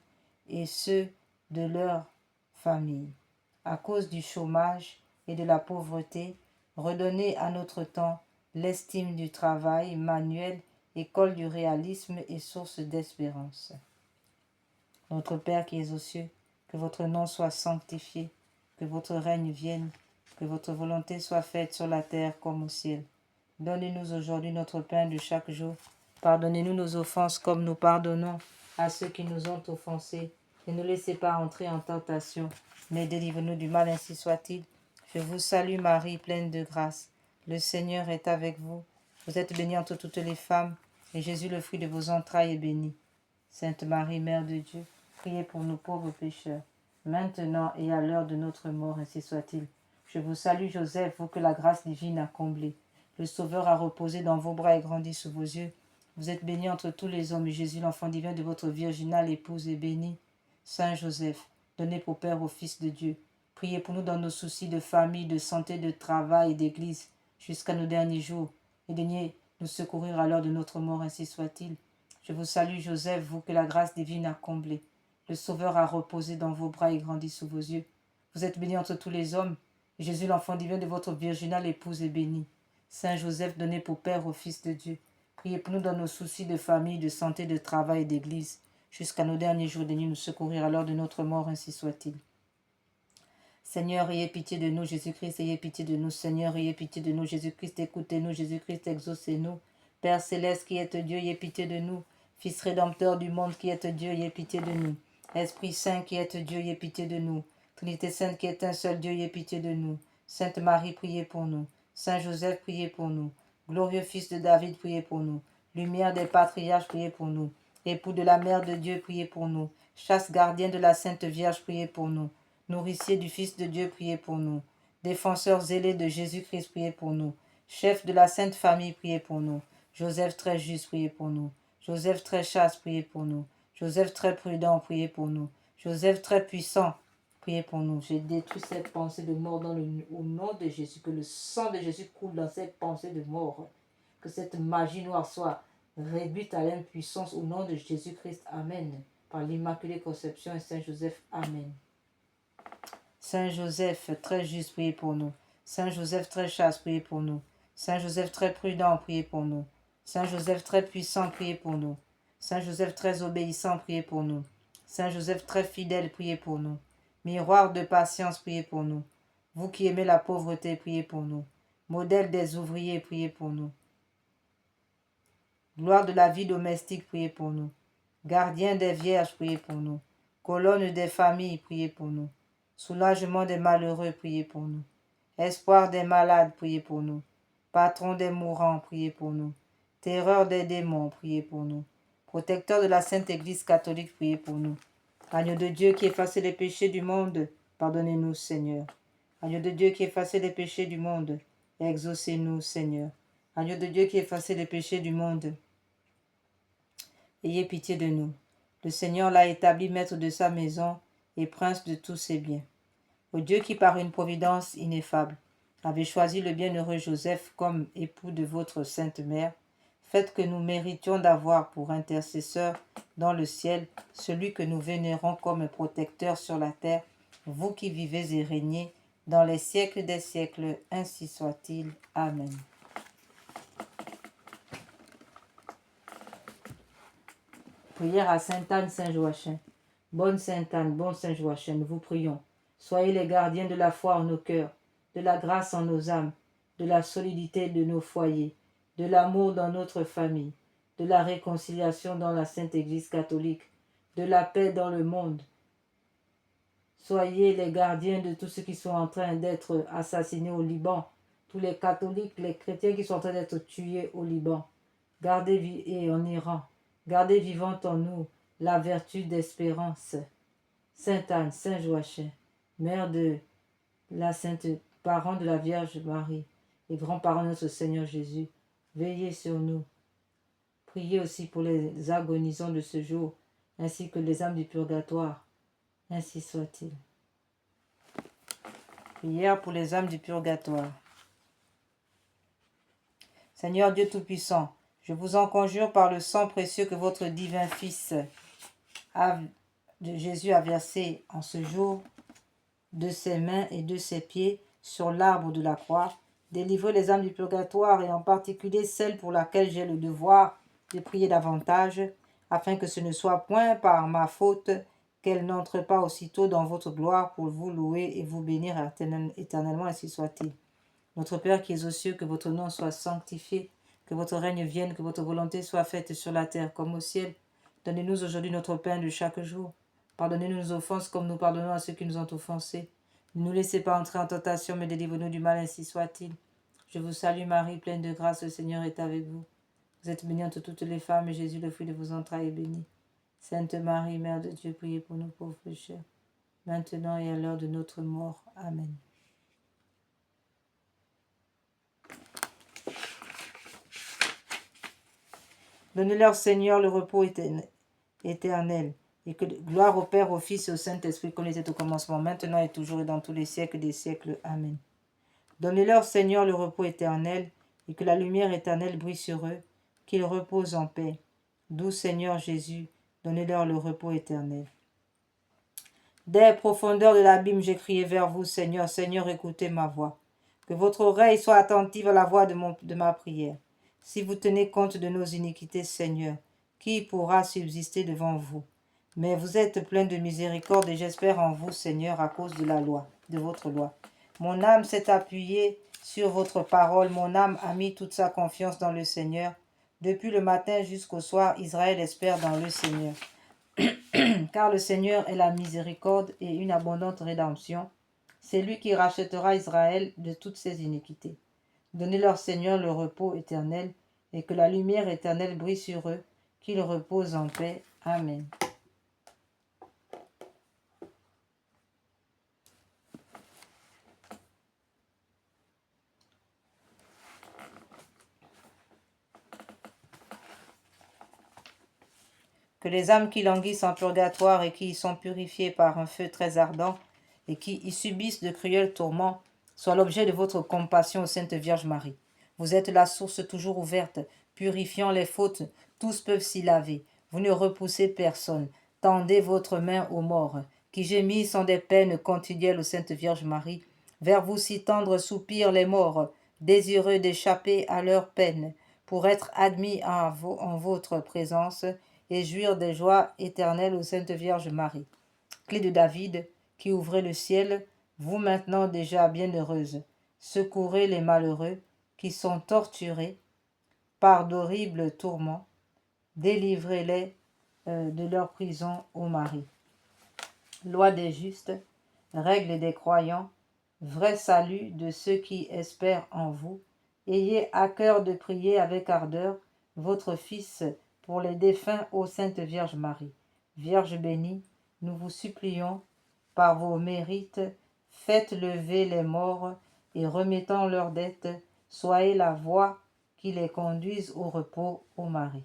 et ceux de leur famille. À cause du chômage et de la pauvreté, redonnez à notre temps l'estime du travail manuel, école du réalisme et source d'espérance. Notre Père qui es aux cieux, que votre nom soit sanctifié, que votre règne vienne, que votre volonté soit faite sur la terre comme au ciel. Donnez-nous aujourd'hui notre pain de chaque jour. Pardonnez-nous nos offenses comme nous pardonnons à ceux qui nous ont offensés. Ne nous laissez pas entrer en tentation, mais délivre-nous du mal, ainsi soit-il. Je vous salue Marie, pleine de grâce. Le Seigneur est avec vous. Vous êtes bénie entre toutes les femmes, et Jésus, le fruit de vos entrailles, est béni. Sainte Marie, Mère de Dieu, priez pour nous pauvres pécheurs, maintenant et à l'heure de notre mort, ainsi soit-il. Je vous salue Joseph, vous que la grâce divine a comblé. Le Sauveur a reposé dans vos bras et grandi sous vos yeux. Vous êtes béni entre tous les hommes, et Jésus, l'enfant divin de votre virginale épouse, est béni. Saint Joseph, donnez pour Père au Fils de Dieu. Priez pour nous dans nos soucis de famille, de santé, de travail et d'église, jusqu'à nos derniers jours, et daignez nous secourir à l'heure de notre mort, ainsi soit-il. Je vous salue Joseph, vous que la grâce divine a comblé. Le Sauveur a reposé dans vos bras et grandi sous vos yeux. Vous êtes béni entre tous les hommes, et Jésus, l'enfant divin de votre virginale épouse, est béni. Saint Joseph, donnez pour Père au Fils de Dieu. Priez pour nous dans nos soucis de famille, de santé, de travail et d'église, jusqu'à nos derniers jours, daignez nous secourir à l'heure de notre mort, ainsi soit-il. Seigneur, ayez pitié de nous, Jésus-Christ, ayez pitié de nous, Seigneur, ayez pitié de nous, Jésus-Christ, écoutez-nous, Jésus-Christ, exaucez-nous. Père céleste qui êtes Dieu, ayez pitié de nous. Fils rédempteur du monde qui êtes Dieu, ayez pitié de nous. Esprit Saint qui êtes Dieu, ayez pitié de nous. Trinité sainte qui est un seul Dieu, ayez pitié de nous. Sainte Marie, priez pour nous. Saint Joseph, priez pour nous. Glorieux Fils de David, priez pour nous. Lumière des patriarches, priez pour nous. Époux de la Mère de Dieu, priez pour nous. Chasse gardien de la Sainte Vierge, priez pour nous. Nourricier du Fils de Dieu, priez pour nous. Défenseur zélé de Jésus-Christ, priez pour nous. Chef de la Sainte Famille, priez pour nous. Joseph très juste, priez pour nous. Joseph très chaste, priez pour nous. Joseph très prudent, priez pour nous. Joseph très puissant, priez pour nous. J'ai détruit cette pensée de mort au nom de Jésus. Que le sang de Jésus coule dans cette pensée de mort. Que cette magie noire soit réduite à l'impuissance au nom de Jésus-Christ. Amen. Par l'Immaculée Conception et Saint Joseph. Amen. Saint Joseph très juste, priez pour nous. Saint Joseph très chaste, priez pour nous. Saint Joseph très prudent, priez pour nous. Saint Joseph très puissant, priez pour nous. Saint Joseph très obéissant, priez pour nous. Saint Joseph très fidèle, priez pour nous. Miroir de patience, priez pour nous. Vous qui aimez la pauvreté, priez pour nous. Modèle des ouvriers, priez pour nous. Gloire de la vie domestique, priez pour nous. Gardien des vierges, priez pour nous. Colonne des familles, priez pour nous. Soulagement des malheureux, priez pour nous. Espoir des malades, priez pour nous. Patron des mourants, priez pour nous. Terreur des démons, priez pour nous. Protecteur de la Sainte Église catholique, priez pour nous. Agneau de Dieu qui efface les péchés du monde, pardonnez-nous, Seigneur. Agneau de Dieu qui efface les péchés du monde, exaucez-nous, Seigneur. Agneau de Dieu qui efface les péchés du monde, ayez pitié de nous. Le Seigneur l'a établi maître de sa maison et prince de tous ses biens. Ô Dieu qui, par une providence ineffable, avez choisi le bienheureux Joseph comme époux de votre sainte mère, faites que nous méritions d'avoir pour intercesseur dans le ciel celui que nous vénérons comme protecteur sur la terre, vous qui vivez et régnez dans les siècles des siècles, ainsi soit-il. Amen. Prière à Sainte Anne, Saint Joachim. Bonne Sainte Anne, bon Saint Joachim, nous vous prions. Soyez les gardiens de la foi en nos cœurs, de la grâce en nos âmes, de la solidité de nos foyers, de l'amour dans notre famille, de la réconciliation dans la Sainte Église catholique, de la paix dans le monde. Soyez les gardiens de tous ceux qui sont en train d'être assassinés au Liban, tous les catholiques, les chrétiens qui sont en train d'être tués au Liban. Gardez et en Iran, gardez vivante en nous la vertu d'espérance. Sainte Anne, Saint Joachim, mère de la Sainte, parent de la Vierge Marie et grand-parent de notre Seigneur Jésus, veillez sur nous. Priez aussi pour les agonisants de ce jour, ainsi que les âmes du purgatoire. Ainsi soit-il. Prière pour les âmes du purgatoire. Seigneur Dieu Tout-Puissant, je vous en conjure par le sang précieux que votre divin Fils de Jésus a versé en ce jour de ses mains et de ses pieds sur l'arbre de la croix, délivrez les âmes du purgatoire et en particulier celle pour laquelle j'ai le devoir de prier davantage, afin que ce ne soit point par ma faute qu'elle n'entre pas aussitôt dans votre gloire pour vous louer et vous bénir éternellement, ainsi soit-il. Notre Père qui es aux cieux, que votre nom soit sanctifié, que votre règne vienne, que votre volonté soit faite sur la terre comme au ciel. Donnez-nous aujourd'hui notre pain de chaque jour. Pardonnez-nous nos offenses comme nous pardonnons à ceux qui nous ont offensés. Ne nous laissez pas entrer en tentation, mais délivrez-nous du mal, ainsi soit-il. Je vous salue Marie, pleine de grâce, le Seigneur est avec vous. Vous êtes bénie entre toutes les femmes, et Jésus, le fruit de vos entrailles, est béni. Sainte Marie, Mère de Dieu, priez pour nous pauvres pécheurs, maintenant et à l'heure de notre mort. Amen. Donne-leur, Seigneur, le repos éternel, et que gloire au Père, au Fils et au Saint-Esprit, comme il était au commencement, maintenant et toujours et dans tous les siècles des siècles. Amen. Donne-leur, Seigneur, le repos éternel, et que la lumière éternelle brille sur eux, qu'ils reposent en paix. Doux Seigneur Jésus, donnez-leur le repos éternel. Des profondeurs de l'abîme, j'ai crié vers vous, Seigneur. Seigneur, écoutez ma voix. Que votre oreille soit attentive à la voix de ma prière. Si vous tenez compte de nos iniquités, Seigneur, qui pourra subsister devant vous? Mais vous êtes plein de miséricorde et j'espère en vous, Seigneur, à cause de la loi, de votre loi. Mon âme s'est appuyée sur votre parole. Mon âme a mis toute sa confiance dans le Seigneur. Depuis le matin jusqu'au soir, Israël espère dans le Seigneur. Car le Seigneur est la miséricorde et une abondante rédemption. C'est lui qui rachètera Israël de toutes ses iniquités. Donnez-leur, Seigneur, le repos éternel, et que la lumière éternelle brille sur eux, qu'ils reposent en paix. Amen. Que les âmes qui languissent en purgatoire et qui y sont purifiées par un feu très ardent et qui y subissent de cruels tourments soient l'objet de votre compassion, ô Sainte Vierge Marie. Vous êtes la source toujours ouverte, purifiant les fautes, tous peuvent s'y laver. Vous ne repoussez personne. Tendez votre main aux morts, qui gémissent en des peines continuelles, ô Sainte Vierge Marie. Vers vous si tendre soupirent les morts, désireux d'échapper à leurs peines, pour être admis en votre présence, et jouir des joies éternelles, ô Sainte Vierge Marie. Clé de David, qui ouvrez le ciel, vous maintenant déjà bienheureuse, secourez les malheureux qui sont torturés par d'horribles tourments, délivrez-les de leur prison, ô Marie. Loi des justes, règle des croyants, vrai salut de ceux qui espèrent en vous, ayez à cœur de prier avec ardeur votre Fils pour les défunts, ô Sainte Vierge Marie. Vierge bénie, nous vous supplions, par vos mérites, faites lever les morts et remettant leurs dettes, soyez la voie qui les conduise au repos, ô Marie.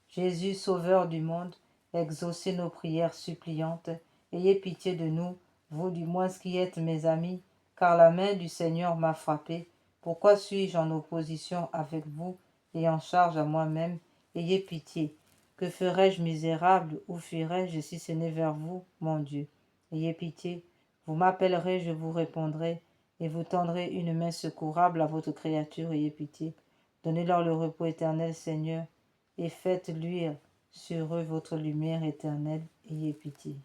Jésus, Sauveur du monde, exaucez nos prières suppliantes, ayez pitié de nous, vous du moins qui êtes mes amis, car la main du Seigneur m'a frappé. Pourquoi suis-je en opposition avec vous et en charge à moi-même? Ayez pitié. Que ferais-je misérable, où fuirais-je si ce n'est vers vous, mon Dieu? Ayez pitié. Vous m'appellerez, je vous répondrai, et vous tendrez une main secourable à votre créature. Ayez pitié. Donnez-leur le repos éternel, Seigneur, et faites luire sur eux votre lumière éternelle. Ayez pitié.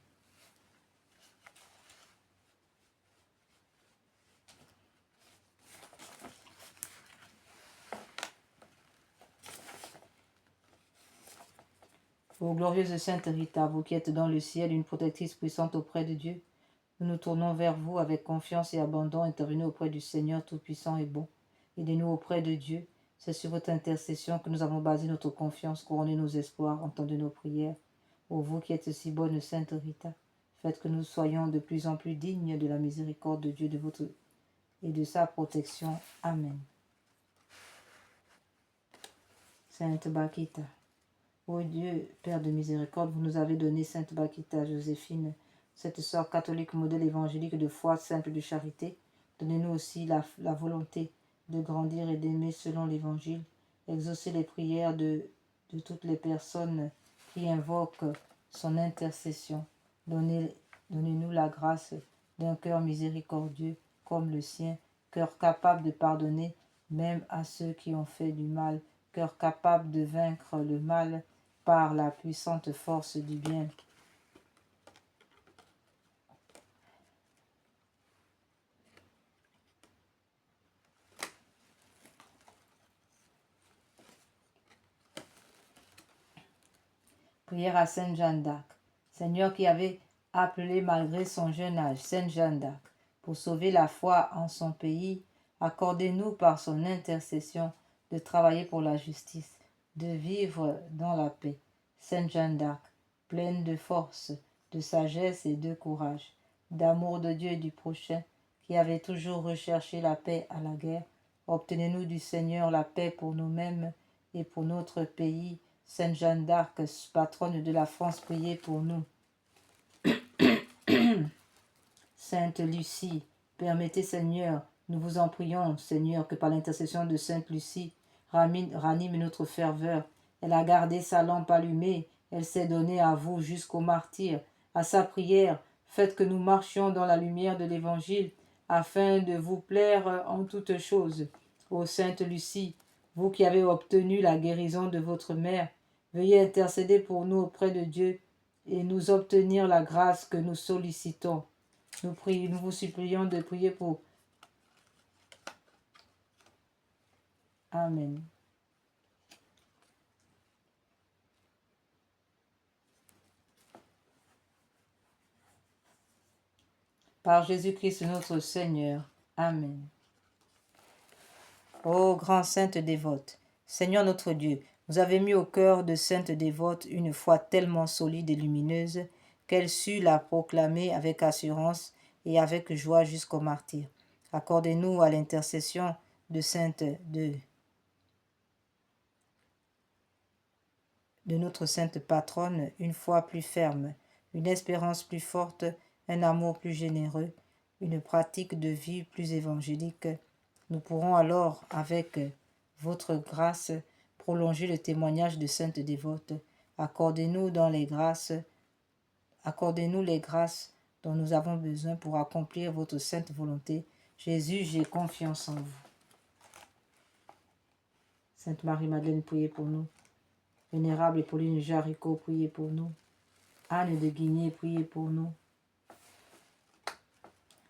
Ô glorieuse Sainte Rita, vous qui êtes dans le ciel, une protectrice puissante auprès de Dieu, nous nous tournons vers vous avec confiance et abandon, intervenez auprès du Seigneur Tout-Puissant et bon. Aidez-nous auprès de Dieu. C'est sur votre intercession que nous avons basé notre confiance, couronné nos espoirs, entendez nos prières. Ô vous qui êtes si bonne Sainte Rita, faites que nous soyons de plus en plus dignes de la miséricorde de Dieu et de sa protection. Amen. Sainte Bakita. Ô Dieu, Père de miséricorde, vous nous avez donné Sainte Bakita Joséphine, cette sœur catholique modèle évangélique de foi, simple de charité. Donnez-nous aussi la volonté de grandir et d'aimer selon l'Évangile. Exaucez les prières de toutes les personnes qui invoquent son intercession. Donnez-nous la grâce d'un cœur miséricordieux comme le sien, cœur capable de pardonner même à ceux qui ont fait du mal, cœur capable de vaincre le mal par la puissante force du bien. Prière à Sainte Jeanne d'Arc. Seigneur qui avait appelé malgré son jeune âge Sainte Jeanne d'Arc pour sauver la foi en son pays, accordez-nous par son intercession de travailler pour la justice, de vivre dans la paix. Sainte Jeanne d'Arc, pleine de force, de sagesse et de courage, d'amour de Dieu et du prochain, qui avait toujours recherché la paix à la guerre, obtenez-nous du Seigneur la paix pour nous-mêmes et pour notre pays. Sainte Jeanne d'Arc, patronne de la France, priez pour nous. Sainte Lucie, permettez, Seigneur, nous vous en prions, Seigneur, que par l'intercession de Sainte Lucie, ranime notre ferveur. Elle a gardé sa lampe allumée, elle s'est donnée à vous jusqu'au martyre. À sa prière, faites que nous marchions dans la lumière de l'Évangile, afin de vous plaire en toutes choses. Ô Sainte Lucie, vous qui avez obtenu la guérison de votre mère, veuillez intercéder pour nous auprès de Dieu et nous obtenir la grâce que nous sollicitons. Nous vous supplions de prier pour... Amen. Par Jésus-Christ notre Seigneur. Amen. Ô grand sainte dévote, Seigneur notre Dieu, vous avez mis au cœur de sainte dévote une foi tellement solide et lumineuse qu'elle sut la proclamer avec assurance et avec joie jusqu'au martyr. Accordez-nous à l'intercession de sainte de notre sainte patronne une foi plus ferme, une espérance plus forte, un amour plus généreux, une pratique de vie plus évangélique. Nous pourrons alors, avec votre grâce, prolonger le témoignage de sainte dévote. Accordez-nous les grâces dont nous avons besoin pour accomplir votre sainte volonté. Jésus, j'ai confiance en vous. Sainte Marie-Madeleine, priez pour nous. Vénérable Pauline Jaricot, priez pour nous. Anne de Guigné, priez pour nous.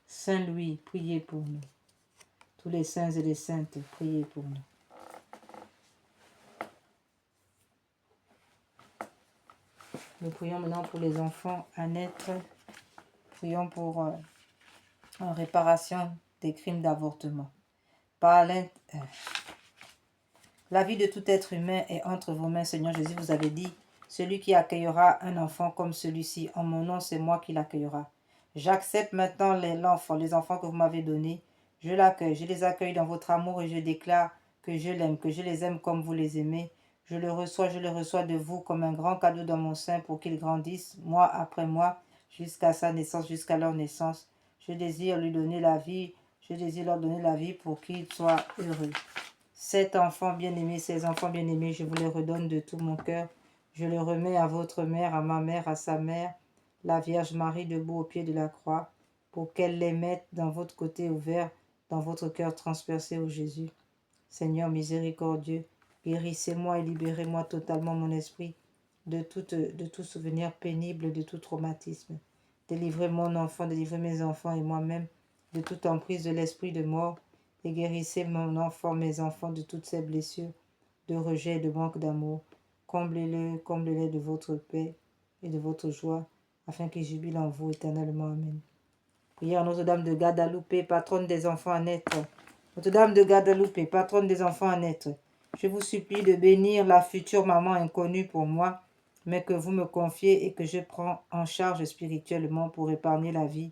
Saint Louis, priez pour nous. Tous les saints et les saintes, priez pour nous. Nous prions maintenant pour les enfants à naître. Prions pour en réparation des crimes d'avortement. La vie de tout être humain est entre vos mains, Seigneur Jésus. Vous avez dit, celui qui accueillera un enfant comme celui-ci, en mon nom, c'est moi qui l'accueillera. J'accepte maintenant les enfants que vous m'avez donnés. Je les accueille dans votre amour et je déclare que je l'aime, que je les aime comme vous les aimez. Je le reçois de vous comme un grand cadeau dans mon sein pour qu'ils grandissent, mois après mois, jusqu'à sa naissance, jusqu'à leur naissance. Je désire leur donner la vie pour qu'ils soient heureux. Ces enfants bien-aimés, je vous les redonne de tout mon cœur. Je les remets à votre mère, à ma mère, à sa mère, la Vierge Marie debout au pied de la croix, pour qu'elle les mette dans votre côté ouvert, dans votre cœur transpercé, ô Jésus. Seigneur miséricordieux, guérissez-moi et libérez-moi totalement mon esprit de tout souvenir pénible, de tout traumatisme. Délivrez mon enfant, délivrez mes enfants et moi-même de toute emprise de l'esprit de mort, et guérissez mon enfant, mes enfants de toutes ces blessures, de rejet et de manque d'amour. Comblez-les de votre paix et de votre joie, afin qu'ils jubilent en vous éternellement. Amen. Prière à Notre-Dame de Guadalupe, patronne des enfants à naître. Notre-Dame de Guadalupe, patronne des enfants à naître, je vous supplie de bénir la future maman inconnue pour moi, mais que vous me confiez et que je prends en charge spirituellement pour épargner la vie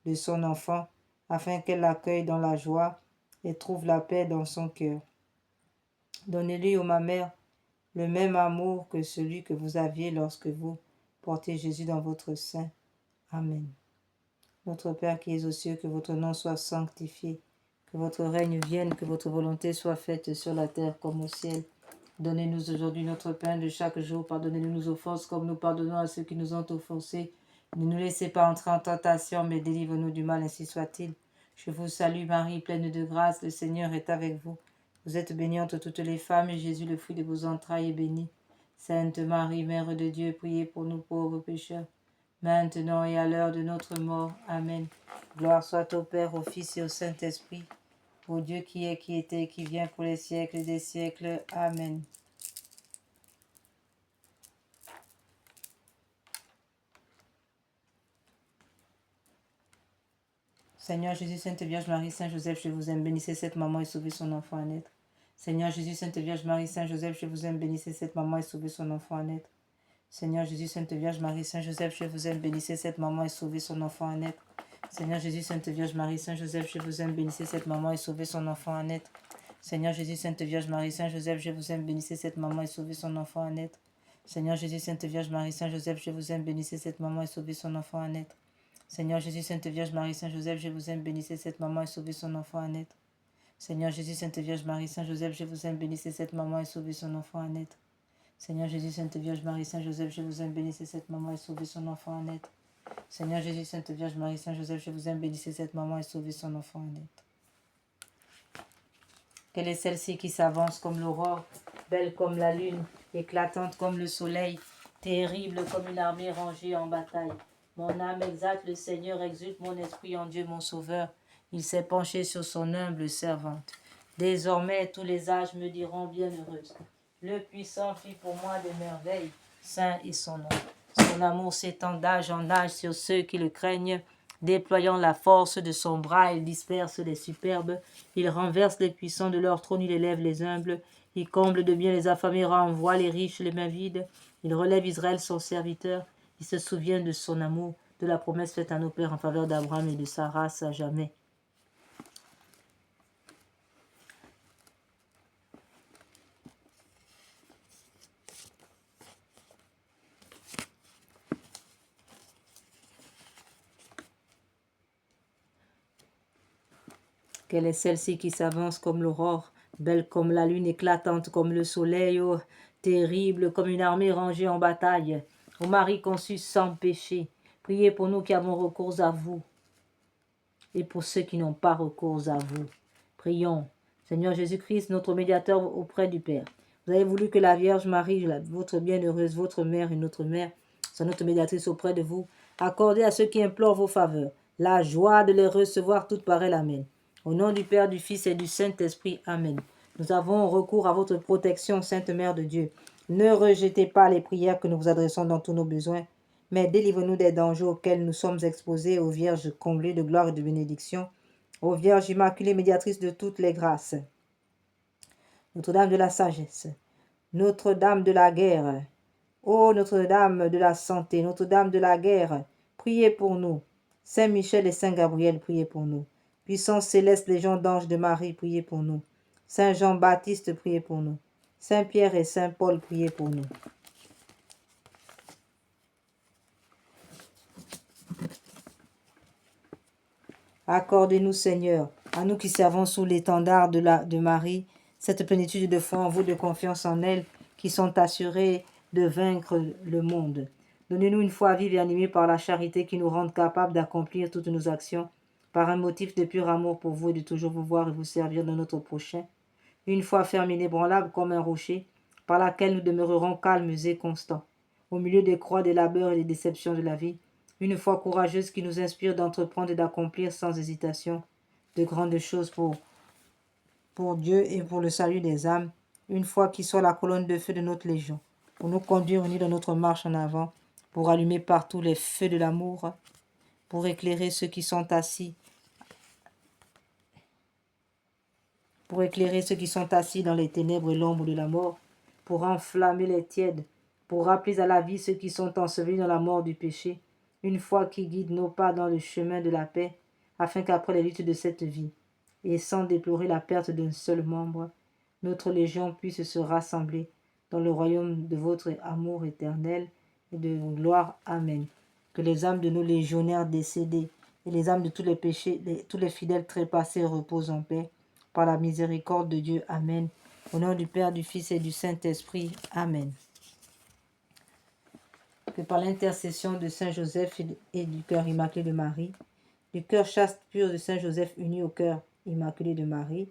de son enfant, afin qu'elle l'accueille dans la joie et trouve la paix dans son cœur. Donnez-lui, ô ma mère, le même amour que celui que vous aviez lorsque vous portez Jésus dans votre sein. Amen. Notre Père qui es aux cieux, que votre nom soit sanctifié, que votre règne vienne, que votre volonté soit faite sur la terre comme au ciel. Donnez-nous aujourd'hui notre pain de chaque jour. Pardonnez-nous nos offenses comme nous pardonnons à ceux qui nous ont offensés. Ne nous laissez pas entrer en tentation, mais délivre-nous du mal, ainsi soit-il. Je vous salue Marie, pleine de grâce, le Seigneur est avec vous. Vous êtes bénie entre toutes les femmes, et Jésus, le fruit de vos entrailles, est béni. Sainte Marie, Mère de Dieu, priez pour nous pauvres pécheurs, maintenant et à l'heure de notre mort. Amen. Gloire soit au Père, au Fils et au Saint-Esprit, au Dieu qui est, qui était, qui vient pour les siècles des siècles. Amen. Seigneur Jésus, Sainte Vierge Marie, Saint Joseph, je vous aime, bénissez cette maman et sauvez son enfant à naître. Seigneur Jésus, Sainte Vierge Marie, Saint Joseph, je vous aime, bénissez cette maman et sauvez son enfant à naître. Seigneur Jésus, Sainte Vierge Marie, Saint Joseph, je vous aime, bénissez cette maman et sauvez son enfant à naître. Seigneur Jésus, Sainte Vierge Marie, Saint Joseph, je vous aime, bénissez cette maman et sauvez son enfant à naître. Seigneur Jésus, Sainte Vierge Marie, Saint Joseph, je vous aime, bénissez cette maman et sauvez son enfant à naître. Seigneur Jésus, Sainte Vierge Marie, Saint Joseph, je vous aime, bénissez cette maman et sauvez son enfant à naître. Seigneur Jésus, Sainte Vierge Marie, Saint Joseph, je vous aime, bénissez cette maman et sauvez son enfant à naître. Seigneur Jésus, Sainte Vierge Marie, Saint Joseph, je vous aime, bénissez cette maman et sauvez son enfant à naître. Seigneur Jésus, Sainte Vierge Marie, Saint Joseph, je vous aime, bénissez cette maman et sauvez son enfant à naître. Seigneur Jésus, Sainte Vierge Marie, Saint Joseph, je vous aime, bénissez cette maman et sauvez son enfant à naître. Quelle est celle-ci qui s'avance comme l'aurore, belle comme la lune, éclatante comme le soleil, terrible comme une armée rangée en bataille. Mon âme exalte le Seigneur, exulte mon esprit en Dieu mon Sauveur. Il s'est penché sur son humble servante. Désormais tous les âges me diront bienheureuse. Le puissant fit pour moi des merveilles, saint est son nom. Son amour s'étend d'âge en âge sur ceux qui le craignent, Déployant la force de son bras, il disperse les superbes, il renverse les puissants de leur trône, il élève les humbles, il comble de bien les affamés, renvoie les riches les mains vides, il relève Israël son serviteur, il se souvient de son amour, de la promesse faite à nos pères en faveur d'Abraham et de sa race à jamais. Quelle est celle-ci qui s'avance comme l'aurore, belle comme la lune, éclatante comme le soleil, oh, terrible comme une armée rangée en bataille, ô Marie conçue sans péché, priez pour nous qui avons recours à vous, et pour ceux qui n'ont pas recours à vous. Prions. Seigneur Jésus-Christ, notre médiateur auprès du Père. Vous avez voulu que la Vierge Marie, votre bienheureuse, votre mère et notre mère, soit notre médiatrice auprès de vous. Accordez à ceux qui implorent vos faveurs la joie de les recevoir toutes par elle. Amen. Au nom du Père, du Fils et du Saint-Esprit. Amen. Nous avons recours à votre protection, Sainte Mère de Dieu. Ne rejetez pas les prières que nous vous adressons dans tous nos besoins, mais délivre-nous des dangers auxquels nous sommes exposés, ô Vierge comblée de gloire et de bénédiction, ô Vierge Immaculée, médiatrice de toutes les grâces, Notre-Dame de la sagesse, Notre-Dame de la guerre, ô Notre-Dame de la santé, Notre-Dame de la guerre, priez pour nous. Saint Michel et Saint Gabriel, priez pour nous. Puissance céleste, légion d'anges de Marie, priez pour nous. Saint Jean-Baptiste, priez pour nous. Saint Pierre et Saint Paul, priez pour nous. Accordez-nous, Seigneur, à nous qui servons sous l'étendard de Marie, cette plénitude de foi en vous, de confiance en elle, qui sont assurés de vaincre le monde. Donnez-nous une foi vive et animée par la charité qui nous rende capables d'accomplir toutes nos actions, par un motif de pur amour pour vous et de toujours vous voir et vous servir de notre prochain. Une foi ferme et inébranlable comme un rocher, par laquelle nous demeurerons calmes et constants, au milieu des croix, des labeurs et des déceptions de la vie. Une foi courageuse qui nous inspire d'entreprendre et d'accomplir sans hésitation de grandes choses pour Dieu et pour le salut des âmes. Une foi qui soit la colonne de feu de notre légion, pour nous conduire unis dans notre marche en avant, pour allumer partout les feux de l'amour, pour éclairer ceux qui sont assis, dans les ténèbres et l'ombre de la mort, pour enflammer les tièdes, pour rappeler à la vie ceux qui sont ensevelis dans la mort du péché, une foi qui guide nos pas dans le chemin de la paix, afin qu'après les luttes de cette vie, et sans déplorer la perte d'un seul membre, notre légion puisse se rassembler dans le royaume de votre amour éternel et de gloire. Amen. Que les âmes de nos légionnaires décédés et les âmes de tous les péchés, tous les fidèles trépassés reposent en paix, par la miséricorde de Dieu. Amen. Au nom du Père, du Fils et du Saint-Esprit. Amen. Que par l'intercession de Saint Joseph et du cœur immaculé de Marie, du cœur chaste pur de Saint Joseph uni au cœur immaculé de Marie,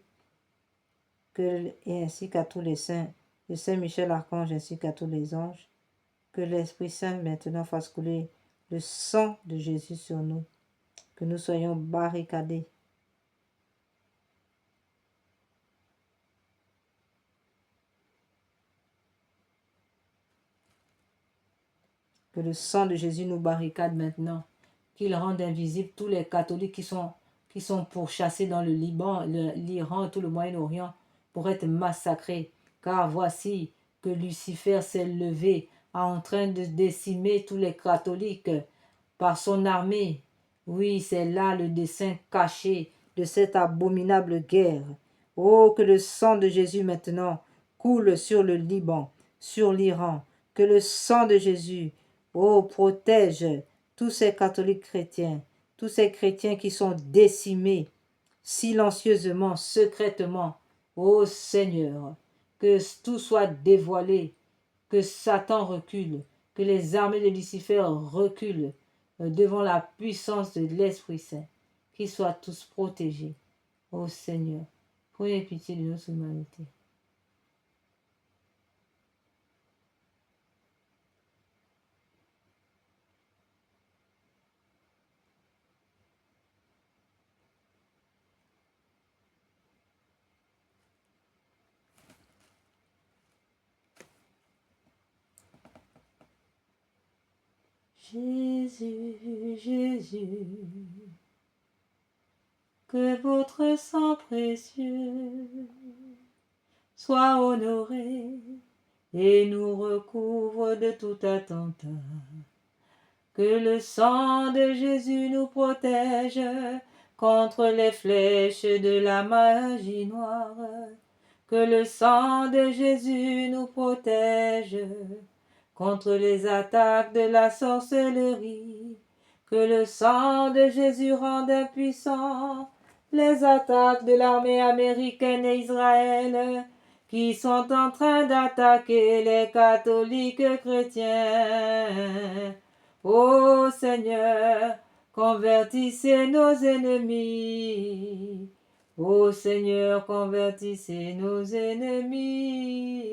et ainsi qu'à tous les saints, de Saint Michel Archange ainsi qu'à tous les anges, que l'Esprit Saint maintenant fasse couler le sang de Jésus sur nous, que nous soyons barricadés que le sang de Jésus nous barricade maintenant, qu'il rende invisibles tous les catholiques qui sont pourchassés dans le Liban, l'Iran et tout le Moyen-Orient pour être massacrés. Car voici que Lucifer s'est levé en train de décimer tous les catholiques par son armée. Oui, c'est là le dessein caché de cette abominable guerre. Oh, que le sang de Jésus maintenant coule sur le Liban, sur l'Iran, que le sang de Jésus, oh, protège tous ces catholiques chrétiens, tous ces chrétiens qui sont décimés silencieusement, secrètement. Ô Seigneur, que tout soit dévoilé, que Satan recule, que les armées de Lucifer reculent devant la puissance de l'Esprit Saint, qu'ils soient tous protégés. Ô Seigneur, prenez pitié de notre humanité. Jésus, Jésus, que votre sang précieux soit honoré et nous recouvre de tout attentat. Que le sang de Jésus nous protège contre les flèches de la magie noire. Que le sang de Jésus nous protège contre les attaques de la sorcellerie. Que le sang de Jésus rende impuissants les attaques de l'armée américaine et Israël qui sont en train d'attaquer les catholiques chrétiens. Ô Seigneur, convertissez nos ennemis. Ô Seigneur, convertissez nos ennemis.